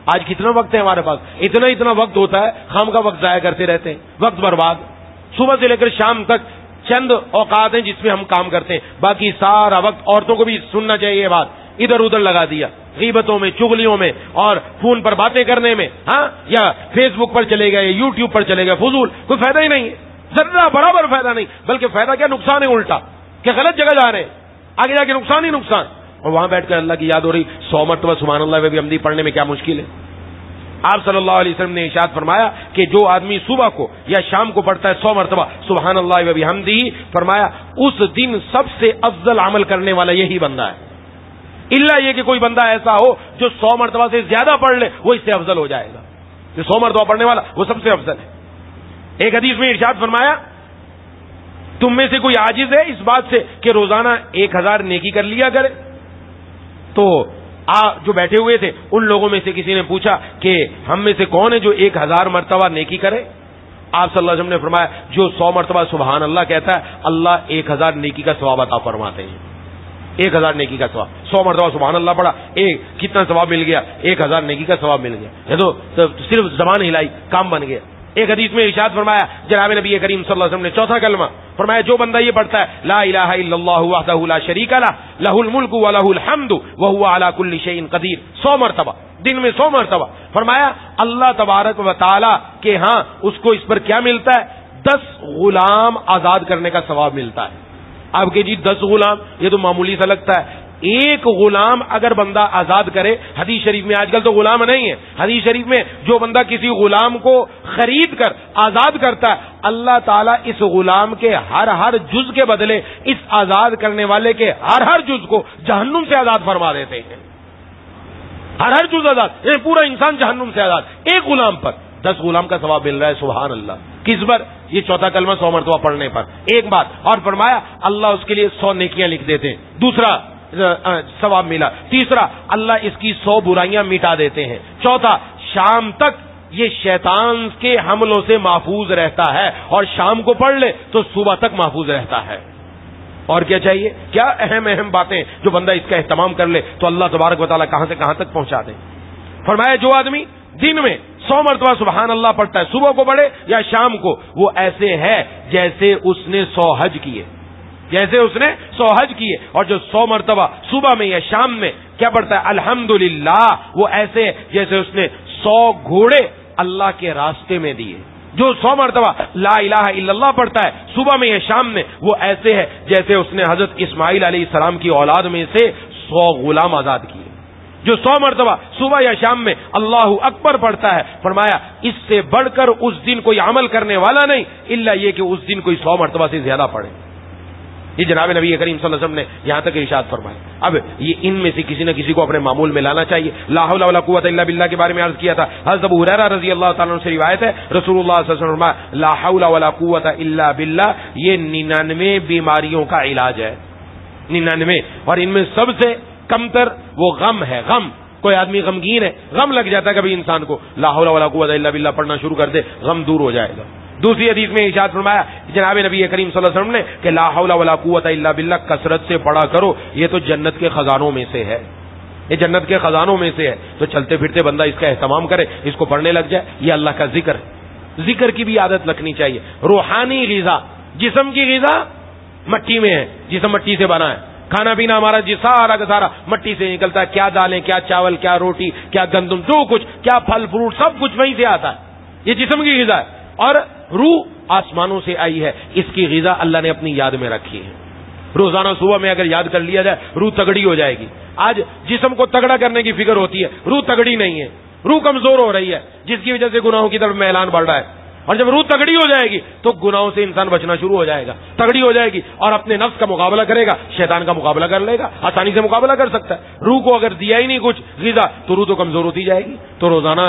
آج کتنا وقت ہے ہمارے پاس؟ اتنا وقت ہوتا ہے خام کا وقت ضائع کرتے رہتے ہیں، وقت برباد. صبح سے لے کر شام تک چند اوقات ہیں جس میں ہم کام کرتے ہیں، باقی سارا وقت عورتوں کو بھی سننا چاہیے یہ بات ادھر ادھر لگا دیا، غیبتوں میں، چغلیوں میں اور فون پر باتیں کرنے میں، ہاں یا فیس بک پر چلے گئے، یوٹیوب پر چلے گئے، فضول کوئی فائدہ ہی نہیں ہے، ذرہ برابر فائدہ نہیں، بلکہ فائدہ کیا نقصان ہے الٹا کہ غلط جگہ جا رہے ہیں، آگے جا کے نقصان ہی نقصان. اور وہاں بیٹھ کر اللہ کی یاد ہو رہی 100 مرتبہ سبحان اللہ و بحمدہ پڑھنے میں کیا مشکل ہے؟ آپ صلی اللہ علیہ وسلم نے ارشاد فرمایا کہ جو آدمی صبح کو یا شام کو پڑھتا ہے 100 مرتبہ سبحان اللہ و بحمدہ، فرمایا اس دن سب سے افضل عمل کرنے والا یہی بندہ ہے. الا یہ کہ کوئی بندہ ایسا ہو جو 100 مرتبہ سے زیادہ پڑھ لے وہ اس سے افضل ہو جائے گا. جو 100 مرتبہ پڑھنے والا وہ سب سے افضل ہے. ایک حدیث میں ارشاد فرمایا تم میں سے کوئی عاجز ہے اس بات سے کہ روزانہ 1000 نیکی کر لیا کرے؟ تو جو بیٹھے ہوئے تھے ان لوگوں میں سے کسی نے پوچھا کہ ہم میں سے کون ہے جو 1000 مرتبہ نیکی کرے؟ آپ صلی اللہ علیہ وسلم نے فرمایا جو 100 مرتبہ سبحان اللہ کہتا ہے اللہ 1000 نیکی کا ثواب عطا فرماتے ہیں. 1000 نیکی کا ثواب. 100 مرتبہ سبحان اللہ پڑھا, کتنا ثواب مل گیا؟ 1000 نیکی کا ثواب مل گیا. یہ تو صرف زبان ہلائی کام بن گیا. ایک حدیث میں ارشاد فرمایا جناب نبی کریم صلی اللہ علیہ وسلم نے چوتھا کلمہ فرمایا جو بندہ یہ پڑھتا ہے لا الہ الا اللہ وحدہ لا شریک لہ لہ الملک ولہ الحمد وہو علی کل شیء قدیر 100 مرتبہ دن میں 100 مرتبہ, فرمایا اللہ تبارک و تعالی کے ہاں اس کو اس پر کیا ملتا ہے؟ 10 غلام آزاد کرنے کا ثواب ملتا ہے. آپ کہ جی 10 غلام یہ تو معمولی سا لگتا ہے. ایک غلام اگر بندہ آزاد کرے, حدیث شریف میں آج کل تو غلام نہیں ہے, حدیث شریف میں جو بندہ کسی غلام کو خرید کر آزاد کرتا ہے اللہ تعالیٰ اس غلام کے ہر جز کے بدلے اس آزاد کرنے والے کے ہر جز کو جہنم سے آزاد فرما دیتے ہیں. ہر جز آزاد, یعنی پورا انسان جہنم سے آزاد. ایک غلام پر 10 غلام کا ثواب مل رہا ہے. سبحان اللہ. کس پر؟ یہ چوتھا کلمہ 100 مرتبہ پڑھنے پر. ایک بات اور فرمایا اللہ اس کے لیے 100 نیکیاں لکھ دیتے ہیں. دوسرا ثواب ملا. تیسرا اللہ اس کی 100 برائیاں مٹا دیتے ہیں. چوتھا شام تک یہ شیطان کے حملوں سے محفوظ رہتا ہے, اور شام کو پڑھ لے تو صبح تک محفوظ رہتا ہے. اور کیا چاہیے؟ کیا اہم باتیں جو بندہ اس کا اہتمام کر لے تو اللہ تبارک و تعالیٰ کہاں سے کہاں تک پہنچا دے. فرمایا جو آدمی دن میں 100 مرتبہ سبحان اللہ پڑھتا ہے, صبح کو پڑھے یا شام کو, وہ ایسے ہے جیسے اس نے 100 حج کیے, جیسے اس نے 100 حج کیے. اور جو 100 مرتبہ صبح میں یا شام میں کیا پڑھتا ہے الحمدللہ, وہ ایسے ہے جیسے اس نے 100 گھوڑے اللہ کے راستے میں دیے. جو 100 مرتبہ لا الہ الا اللہ پڑھتا ہے صبح میں یا شام میں, وہ ایسے ہے جیسے اس نے حضرت اسماعیل علیہ السلام کی اولاد میں سے 100 غلام آزاد کیے. جو 100 مرتبہ صبح یا شام میں اللہ اکبر پڑھتا ہے, فرمایا اس سے بڑھ کر اس دن کوئی عمل کرنے والا نہیں الا یہ کہ اس دن کوئی 100 مرتبہ سے زیادہ پڑھے. یہ جناب نبی کریم صلی اللہ علیہ وسلم نے یہاں تک ارشاد فرمایا. اب یہ ان میں سے کسی نہ کسی کو اپنے معمول میں لانا چاہیے. لا حول ولا قوت الا باللہ کے بارے میں عرض کیا تھا. حضرت ابو ہریرہ رضی اللہ تعالیٰ عنہ سے روایت ہے رسول اللہ صلی اللہ علیہ وسلم فرمایا لا حول ولا قوت الا باللہ, یہ 99 بیماریوں کا علاج ہے. 99, اور ان میں سب سے کمتر وہ غم ہے. غم, کوئی آدمی غمگین ہے, غم لگ جاتا ہے کبھی انسان کو, لا حول ولا قوت الا باللہ پڑھنا شروع کر دے, غم دور ہو جائے گا. دوسری حدیث میں ارشاد فرمایا جناب نبی کریم صلی اللہ علیہ وسلم نے کہ لا حول ولا قوت الا باللہ کثرت سے پڑھا کرو, یہ تو جنت کے خزانوں میں سے ہے, یہ جنت کے خزانوں میں سے ہے. تو چلتے پھرتے بندہ اس کا اہتمام کرے, اس کو پڑھنے لگ جائے. یہ اللہ کا ذکر ہے. ذکر کی بھی عادت رکھنی چاہیے. روحانی غذا, جسم کی غذا مٹی میں ہے, جسم مٹی سے بنا ہے. کھانا پینا ہمارا جی سارا کا سارا مٹی سے نکلتا ہے. کیا دالیں, کیا چاول, کیا روٹی, کیا گندم, جو کچھ, کیا پھل فروٹ, سب کچھ وہیں سے آتا ہے. یہ جسم کی غذا ہے. اور روح آسمانوں سے آئی ہے, اس کی غذا اللہ نے اپنی یاد میں رکھی ہے. روزانہ صبح میں اگر یاد کر لیا جائے روح تگڑی ہو جائے گی. آج جسم کو تگڑا کرنے کی فکر ہوتی ہے, روح تگڑی نہیں ہے, روح کمزور ہو رہی ہے, جس کی وجہ سے گناہوں کی طرف میلان بڑھ رہا ہے. اور جب روح تگڑی ہو جائے گی تو گناہوں سے انسان بچنا شروع ہو جائے گا, تگڑی ہو جائے گی, اور اپنے نفس کا مقابلہ کرے گا, شیطان کا مقابلہ کر لے گا, آسانی سے مقابلہ کر سکتا ہے. روح کو اگر دیا ہی نہیں کچھ غذا تو روح تو کمزور ہوتی جائے گی. تو روزانہ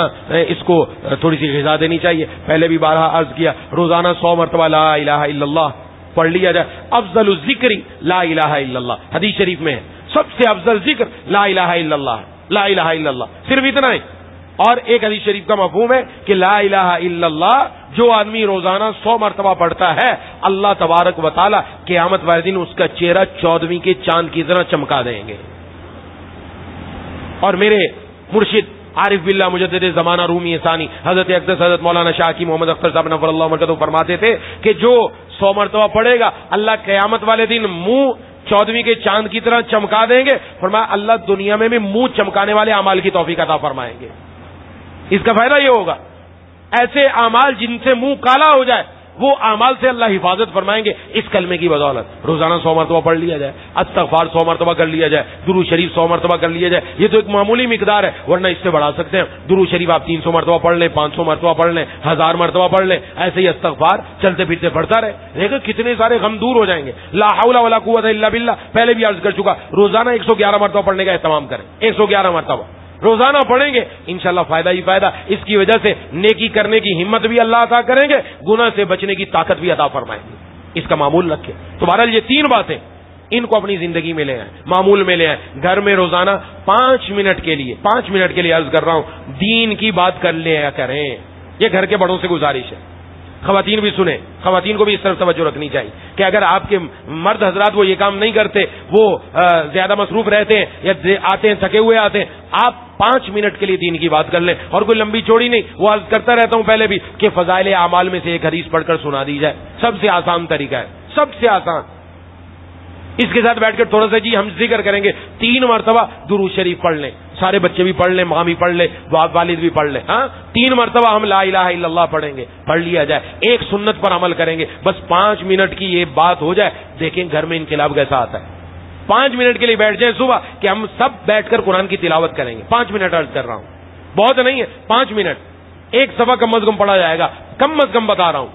اس کو تھوڑی سی غذا دینی چاہیے. پہلے بھی بارہا عرض کیا, روزانہ 100 مرتبہ لا الہ الا اللہ پڑھ لیا جائے. افضل الذکر لا الہ الا اللہ, حدیث شریف میں ہے سب سے افضل ذکر لا الہ الا اللہ, لا الہ الا اللہ, صرف اتنا ہی. اور ایک حدیث شریف کا مفہوم ہے کہ لا الہ الا اللہ جو آدمی روزانہ 100 مرتبہ پڑھتا ہے اللہ تبارک و تعالی قیامت والے دن اس کا چہرہ 14ویں کے چاند کی طرح چمکا دیں گے. اور میرے مرشد عارف باللہ مجدد زمانہ رومی ثانی حضرت اقدس حضرت مولانا شاہ کی محمد اختر صاحب نور اللہ مرکزہ فرماتے تھے کہ جو 100 مرتبہ پڑھے گا اللہ قیامت والے دن منہ 14ویں کے چاند کی طرح چمکا دیں گے. فرمایا اللہ دنیا میں بھی منہ چمکانے والے اعمال کی توفیق عطا فرمائیں گے. اس کا فائدہ یہ ہوگا ایسے اعمال جن سے منہ کالا ہو جائے وہ اعمال سے اللہ حفاظت فرمائیں گے اس کلمے کی بدولت. روزانہ 100 مرتبہ پڑھ لیا جائے, استغفار 100 مرتبہ کر لیا جائے, درود شریف 100 مرتبہ کر لیا جائے. یہ تو ایک معمولی مقدار ہے, ورنہ اس سے بڑھا سکتے ہیں. درود شریف آپ 300 مرتبہ پڑھ لیں, 500 مرتبہ پڑھ لیں, 1000 مرتبہ پڑھ لیں. ایسے ہی استغفار چلتے پھرتے پڑھتا رہے, دیکھیں کتنے سارے غم دور ہو جائیں گے. لا حول ولا قوت الا باللہ پہلے بھی عرض کر چکا, روزانہ 111 مرتبہ پڑھنے کا اہتمام کریں. 111 مرتبہ روزانہ پڑھیں گے انشاءاللہ فائدہ ہی فائدہ. اس کی وجہ سے نیکی کرنے کی ہمت بھی اللہ عطا کریں گے, گناہ سے بچنے کی طاقت بھی عطا فرمائیں گے. اس کا معمول رکھیں. تو بہرحال یہ 3 باتیں ان کو اپنی زندگی میں لے آئیں, معمول میں لے آئیں. گھر میں روزانہ 5 منٹ کے لیے عرض کر رہا ہوں, دین کی بات کر لیا کریں. یہ گھر کے بڑوں سے گزارش ہے. خواتین بھی سنیں, خواتین کو بھی اس طرف توجہ رکھنی چاہیے کہ اگر آپ کے مرد حضرات وہ یہ کام نہیں کرتے, وہ زیادہ مصروف رہتے ہیں یا آتے ہیں تھکے ہوئے آتے ہیں, آپ 5 منٹ کے لیے دین کی بات کر لیں. اور کوئی لمبی چوڑی نہیں, وہ عرض کرتا رہتا ہوں پہلے بھی کہ فضائل اعمال میں سے ایک حدیث پڑھ کر سنا دی جائے. سب سے آسان طریقہ ہے, سب سے آسان. اس کے ساتھ بیٹھ کر تھوڑا سا ہم ذکر کریں گے, 3 مرتبہ درود شریف پڑھ لیں. سارے بچے بھی پڑھ لیں, ماں بھی پڑھ لیں, والد بھی پڑھ لیں. 3 مرتبہ ہم لا الہ الا اللہ پڑھیں گے, پڑھ لیا جائے. ایک سنت پر عمل کریں گے, بس 5 منٹ کی یہ بات ہو جائے. دیکھیں گھر میں انقلاب کیسا آتا ہے. 5 منٹ کے لیے بیٹھ جائیں صبح کہ ہم سب بیٹھ کر قرآن کی تلاوت کریں گے. 5 منٹ عرض کر رہا ہوں, بہت نہیں ہے 5 منٹ. ایک صفحہ کم از کم پڑھا جائے گا, کم از کم بتا رہا ہوں,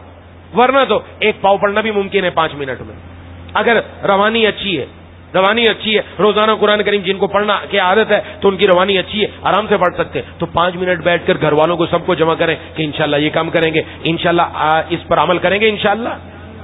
ورنہ تو ایک پاؤ پڑھنا بھی ممکن ہے 5 منٹ میں. اگر روانی اچھی ہے, روزانہ قرآن کریم جن کو پڑھنا کی عادت ہے تو ان کی روانی اچھی ہے, آرام سے پڑھ سکتے ہیں, تو 5 منٹ بیٹھ کر گھر والوں کو سب کو جمع کریں کہ انشاءاللہ یہ کام کریں گے, انشاءاللہ اس پر عمل کریں گے انشاءاللہ.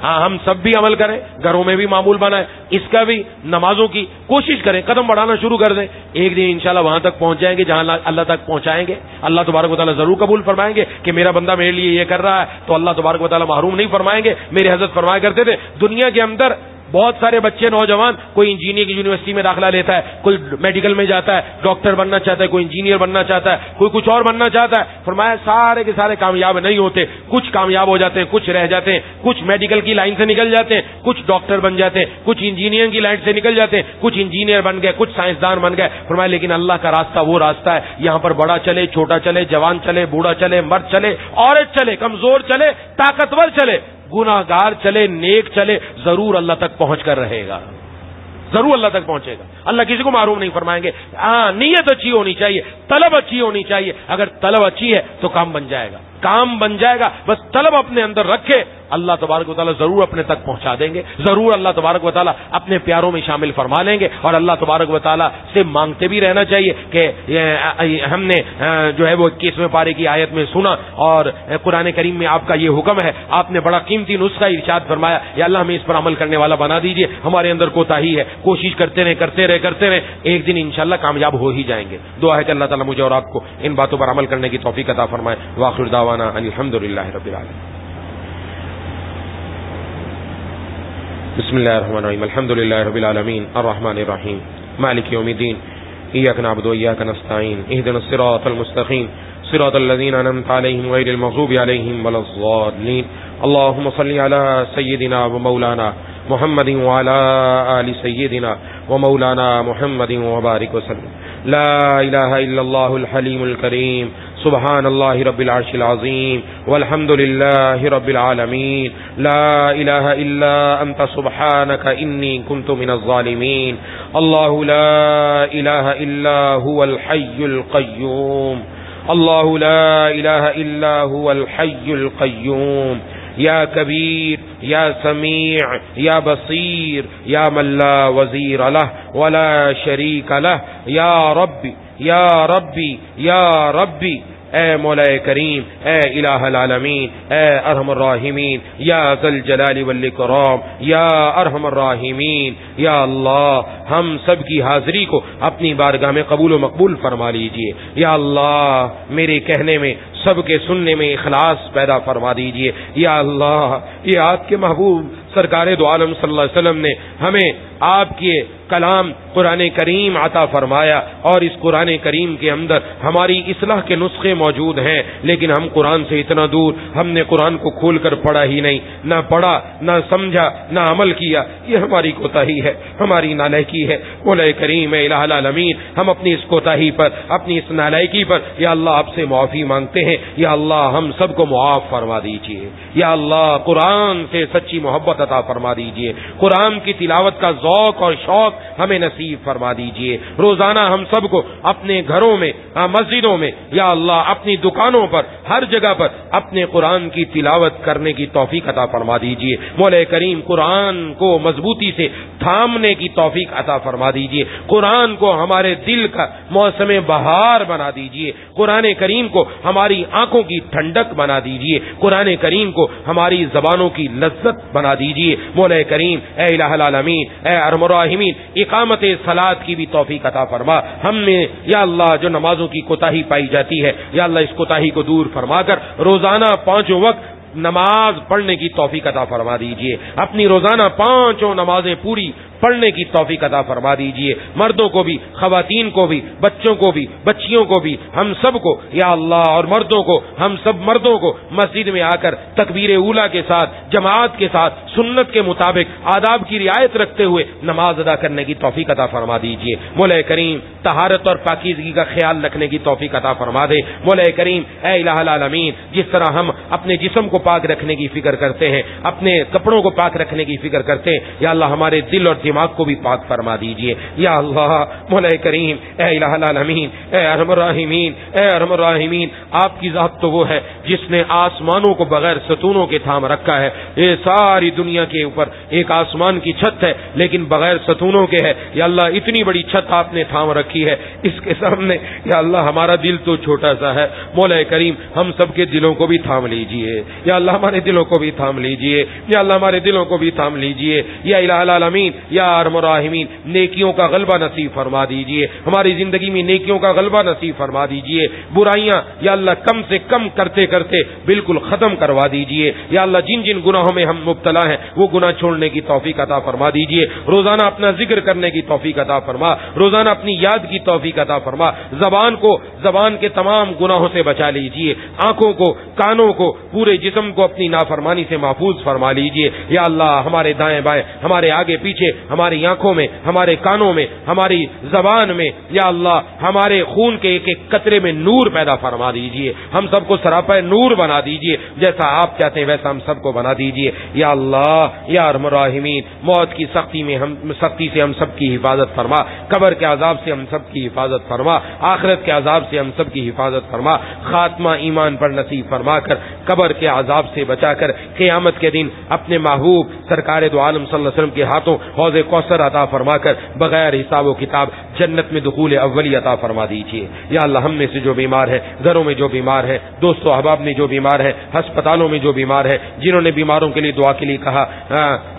ہم سب بھی عمل کریں, گھروں میں بھی معمول بنائیں. اس کا بھی نمازوں کی کوشش کریں, قدم بڑھانا شروع کر دیں. ایک دن انشاءاللہ وہاں تک پہنچ جائیں گے جہاں اللہ تک پہنچائیں گے. اللہ تبارک و تعالیٰ ضرور قبول فرمائیں گے کہ میرا بندہ میرے لیے یہ کر رہا ہے, تو اللہ تبارک و تعالیٰ محروم نہیں فرمائیں گے. میرے حضرت فرمایا کرتے تھے, دنیا کے اندر بہت سارے بچے نوجوان, کوئی انجینئرنگ کی یونیورسٹی میں داخلہ لیتا ہے, کوئی میڈیکل میں جاتا ہے, ڈاکٹر بننا چاہتا ہے, کوئی انجینئر بننا چاہتا ہے, کوئی کچھ اور بننا چاہتا ہے. فرمایا سارے کے سارے کامیاب نہیں ہوتے, کچھ کامیاب ہو جاتے ہیں, کچھ رہ جاتے ہیں, کچھ میڈیکل کی لائن سے نکل جاتے ہیں, کچھ ڈاکٹر بن جاتے ہیں, کچھ انجینئرنگ کی لائن سے نکل جاتے ہیں, کچھ انجینئر بن گئے, کچھ سائنسدان بن گئے. فرمایا لیکن اللہ کا راستہ وہ راستہ ہے, یہاں پر بڑا چلے, چھوٹا چلے, جوان چلے, بوڑھا چلے, مرد چلے, عورت چلے, کمزور چلے, طاقتور چلے, گناہگار چلے, نیک چلے, ضرور اللہ تک پہنچ کر رہے گا, ضرور اللہ تک پہنچے گا. اللہ کسی کو محروم نہیں فرمائیں گے. نیت اچھی ہونی چاہیے, طلب اچھی ہونی چاہیے. اگر طلب اچھی ہے تو کام بن جائے گا, کام بن جائے گا. بس طلب اپنے اندر رکھے, اللہ تبارک و تعالیٰ ضرور اپنے تک پہنچا دیں گے, ضرور اللہ تبارک و تعالیٰ اپنے پیاروں میں شامل فرما لیں گے. اور اللہ تبارک و تعالیٰ سے مانگتے بھی رہنا چاہیے کہ ہم نے جو ہے وہ 21ویں پارے کی آیت میں سنا, اور قرآن کریم میں آپ کا یہ حکم ہے, آپ نے بڑا قیمتی نسخہ ارشاد فرمایا, یا اللہ ہمیں اس پر عمل کرنے والا بنا دیجیے. ہمارے اندر کوتاہی ہے, کوشش کرتے رہے, ایک دن انشاءاللہ کامیاب ہو ہی جائیں گے. دعا ہے کہ اللہ تعالیٰ مجھے اور آپ کو ان باتوں پر عمل کرنے کی توفیق عطا فرمائے. وآخر دعوانا الحمدللہ رب العالمین. بسم اللہ الرحمن الرحیم. الحمدللہ رب العالمین الرحمن الرحیم مالک یوم الدین. ایاک نعبد و ایاک نستعین. اهدنا الصراط المستقیم صراط الذین انعمت علیہم غیر المغضوب علیہم ولا الضالین. اللهم صل على سيدنا ومولانا محمد وعلى آل سيدنا ومولانا محمد وبارك وسلم. لا إله إلا الله الحليم الكريم. سبحان الله رب العرش العظيم والحمد لله رب العالمين. لا إله إلا أنت سبحانك إني كنت من الظالمين. الله لا إله إلا هو الحي القيوم. الله لا إله إلا هو الحي القيوم. یا کبیر یا سمیع یا بصیر یا من لا وزیر لہ ولا شریک لہ. یا ربی یا ربی یا ربی, اے مولا کریم, اے الہ العالمین, اے ارحم الراحمین, یا ذل جلال والاکرام, یا ارحم الراحمین. یا اللہ ہم سب کی حاضری کو اپنی بارگاہ میں قبول و مقبول فرما لیجئے. یا اللہ میرے کہنے میں, سب کے سننے میں اخلاص پیدا فرما دیجئے. یا اللہ یہ آپ کے محبوب سرکار دو عالم صلی اللہ علیہ وسلم نے ہمیں آپ کے کلام قرآن کریم عطا فرمایا, اور اس قرآن کریم کے اندر ہماری اصلاح کے نسخے موجود ہیں, لیکن ہم قرآن سے اتنا دور, ہم نے قرآن کو کھول کر پڑھا ہی نہیں, نہ پڑھا, نہ سمجھا, نہ عمل کیا. یہ ہماری کوتاہی ہے, ہماری نالائکی ہے. مولا کریم اے الہ العالمین, ہم اپنی اس کوتاہی پر, اپنی اس نالائکی پر یا اللہ آپ سے معافی مانگتے ہیں. یا اللہ ہم سب کو معاف فرما دیجیے. یا اللہ قرآن سے سچی محبت عطا فرما دیجیے, قرآن کی تلاوت کا ذوق اور شوق ہمیں نصیب فرما دیجئے. روزانہ ہم سب کو اپنے گھروں میں، مسجدوں میں، یا اللہ اپنی دکانوں پر، ہر جگہ پر اپنے قرآن کی تلاوت کرنے کی توفیق عطا فرما دیجئے. مولا کریم قرآن کو مضبوطی سے تھامنے کی توفیق عطا فرما دیجئے. قرآن کو ہمارے دل کا موسم بہار بنا دیجئے. قرآن کریم کو ہماری آنکھوں کی ٹھنڈک بنا دیجئے. قرآن کریم کو ہماری زبانوں کی لذت بنا دیجئے. مولا کریم اے الہ العالمین، اے ارحم الراحمین، اقامت صلاۃ کی بھی توفیق عطا فرما. ہم نے یا اللہ جو نمازوں کی کوتاہی پائی جاتی ہے، یا اللہ اس کوتاہی کو دور فرما کر روزانہ 5 وقت نماز پڑھنے کی توفیق عطا فرما دیجئے. اپنی روزانہ 5 نمازیں پوری پڑھنے کی توفیق عطا فرما دیجئے. مردوں کو بھی، خواتین کو بھی، بچوں کو بھی، بچیوں کو بھی، ہم سب کو یا اللہ، اور مردوں کو، ہم سب مردوں کو مسجد میں آ کر تکبیر اولیٰ کے ساتھ، جماعت کے ساتھ، سنت کے مطابق آداب کی رعایت رکھتے ہوئے نماز ادا کرنے کی توفیق عطا فرما دیجئے. مولا کریم طہارت اور پاکیزگی کا خیال رکھنے کی توفیق عطا فرما دے. مولا کریم اے الہ العالمین، جس طرح ہم اپنے جسم کو پاک رکھنے کی فکر کرتے ہیں، اپنے کپڑوں کو پاک رکھنے کی فکر کرتے ہیں، یا اللہ ہمارے دل اور دماغ کو بھی پاک فرما دیجئے. یا اللہ مولا کریم اے الہ العالمین، اے ارحم الراحمین، اے ارحم الراحمین، آپ کی ذات تو وہ ہے جس نے آسمانوں کو بغیر ستونوں کے تھام رکھا ہے. یہ ساری دنیا کے اوپر ایک آسمان کی چھت ہے لیکن بغیر ستونوں کے ہے. یا اللہ اتنی بڑی چھت آپ نے تھام رکھی ہے، اس کے سامنے یا اللہ ہمارا دل تو چھوٹا سا ہے. مولا کریم ہم سب کے دلوں کو بھی تھام لیجئے. یا اللہ ہمارے دلوں کو بھی تھام لیجئے. یا اللہ ہمارے دلوں کو بھی تھام لیجئے. یا الہ العالمین یا ارحم الراحمین، نیکیوں کا غلبہ نصیب فرما دیجئے. ہماری زندگی میں نیکیوں کا غلبہ نصیب فرما دیجئے. برائیاں یا اللہ کم سے کم کرتے کرتے بالکل ختم کروا دیجئے. یا اللہ جن جن گناہوں میں ہم مبتلا ہیں وہ گناہ چھوڑنے کی توفیق عطا فرما دیجئے. روزانہ اپنا ذکر کرنے کی توفیق عطا فرما. روزانہ اپنی یاد کی توفیق عطا فرما. زبان کے تمام گناہوں سے بچا لیجئے. آنکھوں کو، کانوں کو، پورے جسم کو اپنی نافرمانی سے محفوظ فرما لیجئے. یا اللہ ہمارے دائیں بائیں، ہمارے آگے پیچھے، ہماری آنکھوں میں، ہمارے کانوں میں، ہماری زبان میں، یا اللہ ہمارے خون کے ایک ایک قطرے میں نور پیدا فرما دیجئے. ہم سب کو سراپا نور بنا دیجئے. جیسا آپ چاہتے ہیں ویسا ہم سب کو بنا دیجئے. یا اللہ یا ارحم الراحمین، موت کی سختی سے ہم سب کی حفاظت فرما. قبر کے عذاب سے ہم سب کی حفاظت فرما. آخرت کے عذاب سے ہم سب کی حفاظت فرما. خاتمہ ایمان پر نصیب فرما کر قبر کے عذاب سے بچا کر قیامت کے دن اپنے محبوب سرکار دو عالم صلی اللہ علیہ وسلم کے ہاتھوں حوض کوثر عطا فرما کر بغیر حساب و کتاب جنت میں دخول اولی عطا فرما دیجیے. یا اللہ ہم میں سے جو بیمار ہے، گھروں میں جو بیمار ہے، دوست و احباب میں جو بیمار ہے، ہسپتالوں میں جو بیمار ہے، جنہوں نے بیماروں کے لیے دعا کے لیے کہا،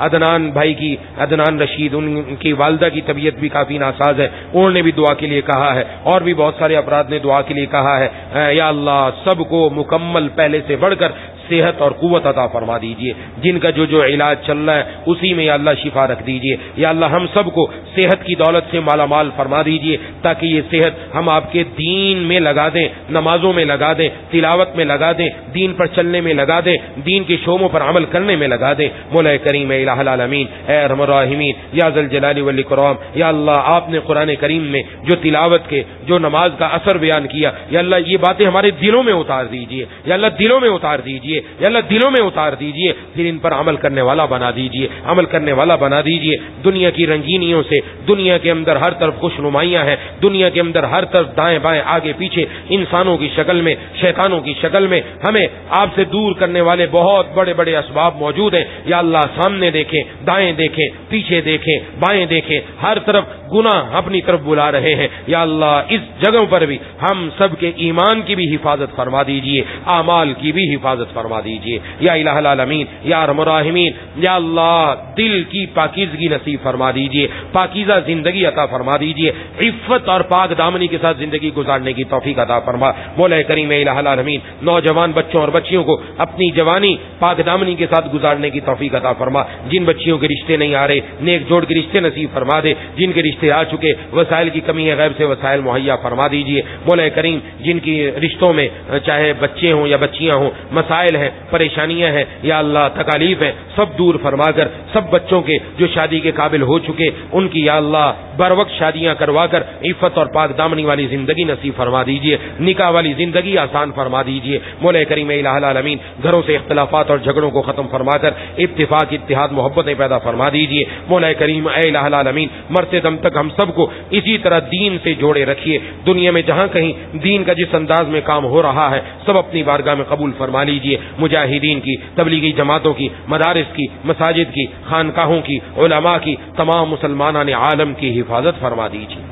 عدنان بھائی کی، عدنان رشید، ان کی والدہ کی طبیعت بھی کافی ناساز ہے، انہوں نے بھی دعا کے لیے کہا ہے، اور بھی بہت سارے افراد نے دعا کے لیے کہا ہے. یا اللہ سب کو مکمل پہلے سے بڑھ کر صحت اور قوت عطا فرما دیجئے. جن کا جو علاج چل رہا ہے اسی میں یا اللہ شفا رکھ دیجئے. یا اللہ ہم سب کو صحت کی دولت سے مالا مال فرما دیجئے تاکہ یہ صحت ہم آپ کے دین میں لگا دیں، نمازوں میں لگا دیں، تلاوت میں لگا دیں، دین پر چلنے میں لگا دیں، دین کے شعبوں پر عمل کرنے میں لگا دیں. مولا کریم اے الہ العالمین، اے ارحم الراحمین، یا ذل جلال والاکرام، یا اللہ آپ نے قرآن کریم میں جو تلاوت کے، جو نماز کا اثر بیان کیا، یا اللہ یہ باتیں ہمارے دلوں میں اتار دیجئے. یا اللہ دلوں میں اتار دیجئے. یا اللہ دلوں میں اتار دیجئے، پھر ان پر عمل کرنے والا بنا دیجئے، عمل کرنے والا بنا دیجئے. دنیا کی رنگینیوں سے، دنیا کے اندر ہر طرف خوش نمائیاں ہیں، دنیا کے اندر ہر طرف دائیں بائیں آگے پیچھے انسانوں کی شکل میں، شیطانوں کی شکل میں ہمیں آپ سے دور کرنے والے بہت بڑے بڑے اسباب موجود ہیں. یا اللہ سامنے دیکھیں، دائیں دیکھیں، پیچھے دیکھیں، بائیں دیکھیں، ہر طرف گناہ اپنی طرف بلا رہے ہیں. یا اللہ اس جگہوں پر بھی ہم سب کے ایمان کی بھی حفاظت فرما دیجئے، اعمال کی بھی حفاظت فرما دیجئے. یا الہ العالمین، یا ارحم الراحمین، یا اللہ دل کی پاکیزگی نصیب فرما دیجئے، پاکیزہ زندگی عطا فرما دیجئے، عفت اور پاک دامنی کے ساتھ زندگی گزارنے کی توفیق عطا فرما. مولا کریم الہ العالمین، نوجوان بچوں اور بچیوں کو اپنی جوانی پاک دامنی کے ساتھ گزارنے کی توفیق عطا فرما. جن بچیوں کے رشتے نہیں آ رہے نیک جوڑ کے رشتے نصیب فرما دے. جن کے رشتے آ چکے وسائل کی کمی ہے، غیب سے وسائل مہیا فرما دیجئے. مولا کریم جن کی رشتوں میں چاہے بچے ہوں یا بچیاں ہوں مسائل مسائل ہیں، پریشانیاں ہیں یا اللہ تکالیف ہیں، سب دور فرما کر سب بچوں کے جو شادی کے قابل ہو چکے ان کی یا اللہ بر وقت شادیاں کروا کر عفت اور پاک دامنی والی زندگی نصیب فرما دیجئے، نکاح والی زندگی آسان فرما دیجئے۔ مولا کریم الہ العالمین گھروں سے اختلافات اور جھگڑوں کو ختم فرما کر اتفاق، اتحاد، محبتیں پیدا فرما دیجئے۔ مولا کریم الہ العالمین مرتے دم تک ہم سب کو اسی طرح دین سے جوڑے رکھیے۔ دنیا میں جہاں کہیں دین کا جس انداز میں کام ہو رہا ہے سب اپنی بارگاہ میں قبول فرما لیجئے۔ مجاہدین کی، تبلیغی جماعتوں کی، مدارس کی، مساجد کی، خانقاہوں کی، علماء کی، تمام مسلمانان عالم کی حفاظت فرما دیجئے۔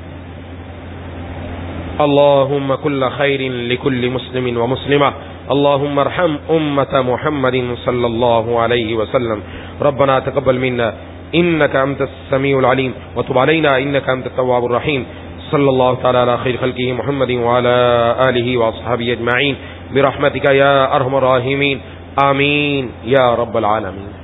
اللهم كل خير لكل مسلم ومسلمة، اللهم ارحم أمة محمد صلى الله عليه وسلم، ربنا تقبل منا إنك أنت السميع العليم وتب علينا إنك أنت التواب الرحيم، صلى الله تعالى على خير خلقه محمد وعلى آله وأصحابه أجمعين برحمتك يا أرحم الراحمين، آمين يا رب العالمين۔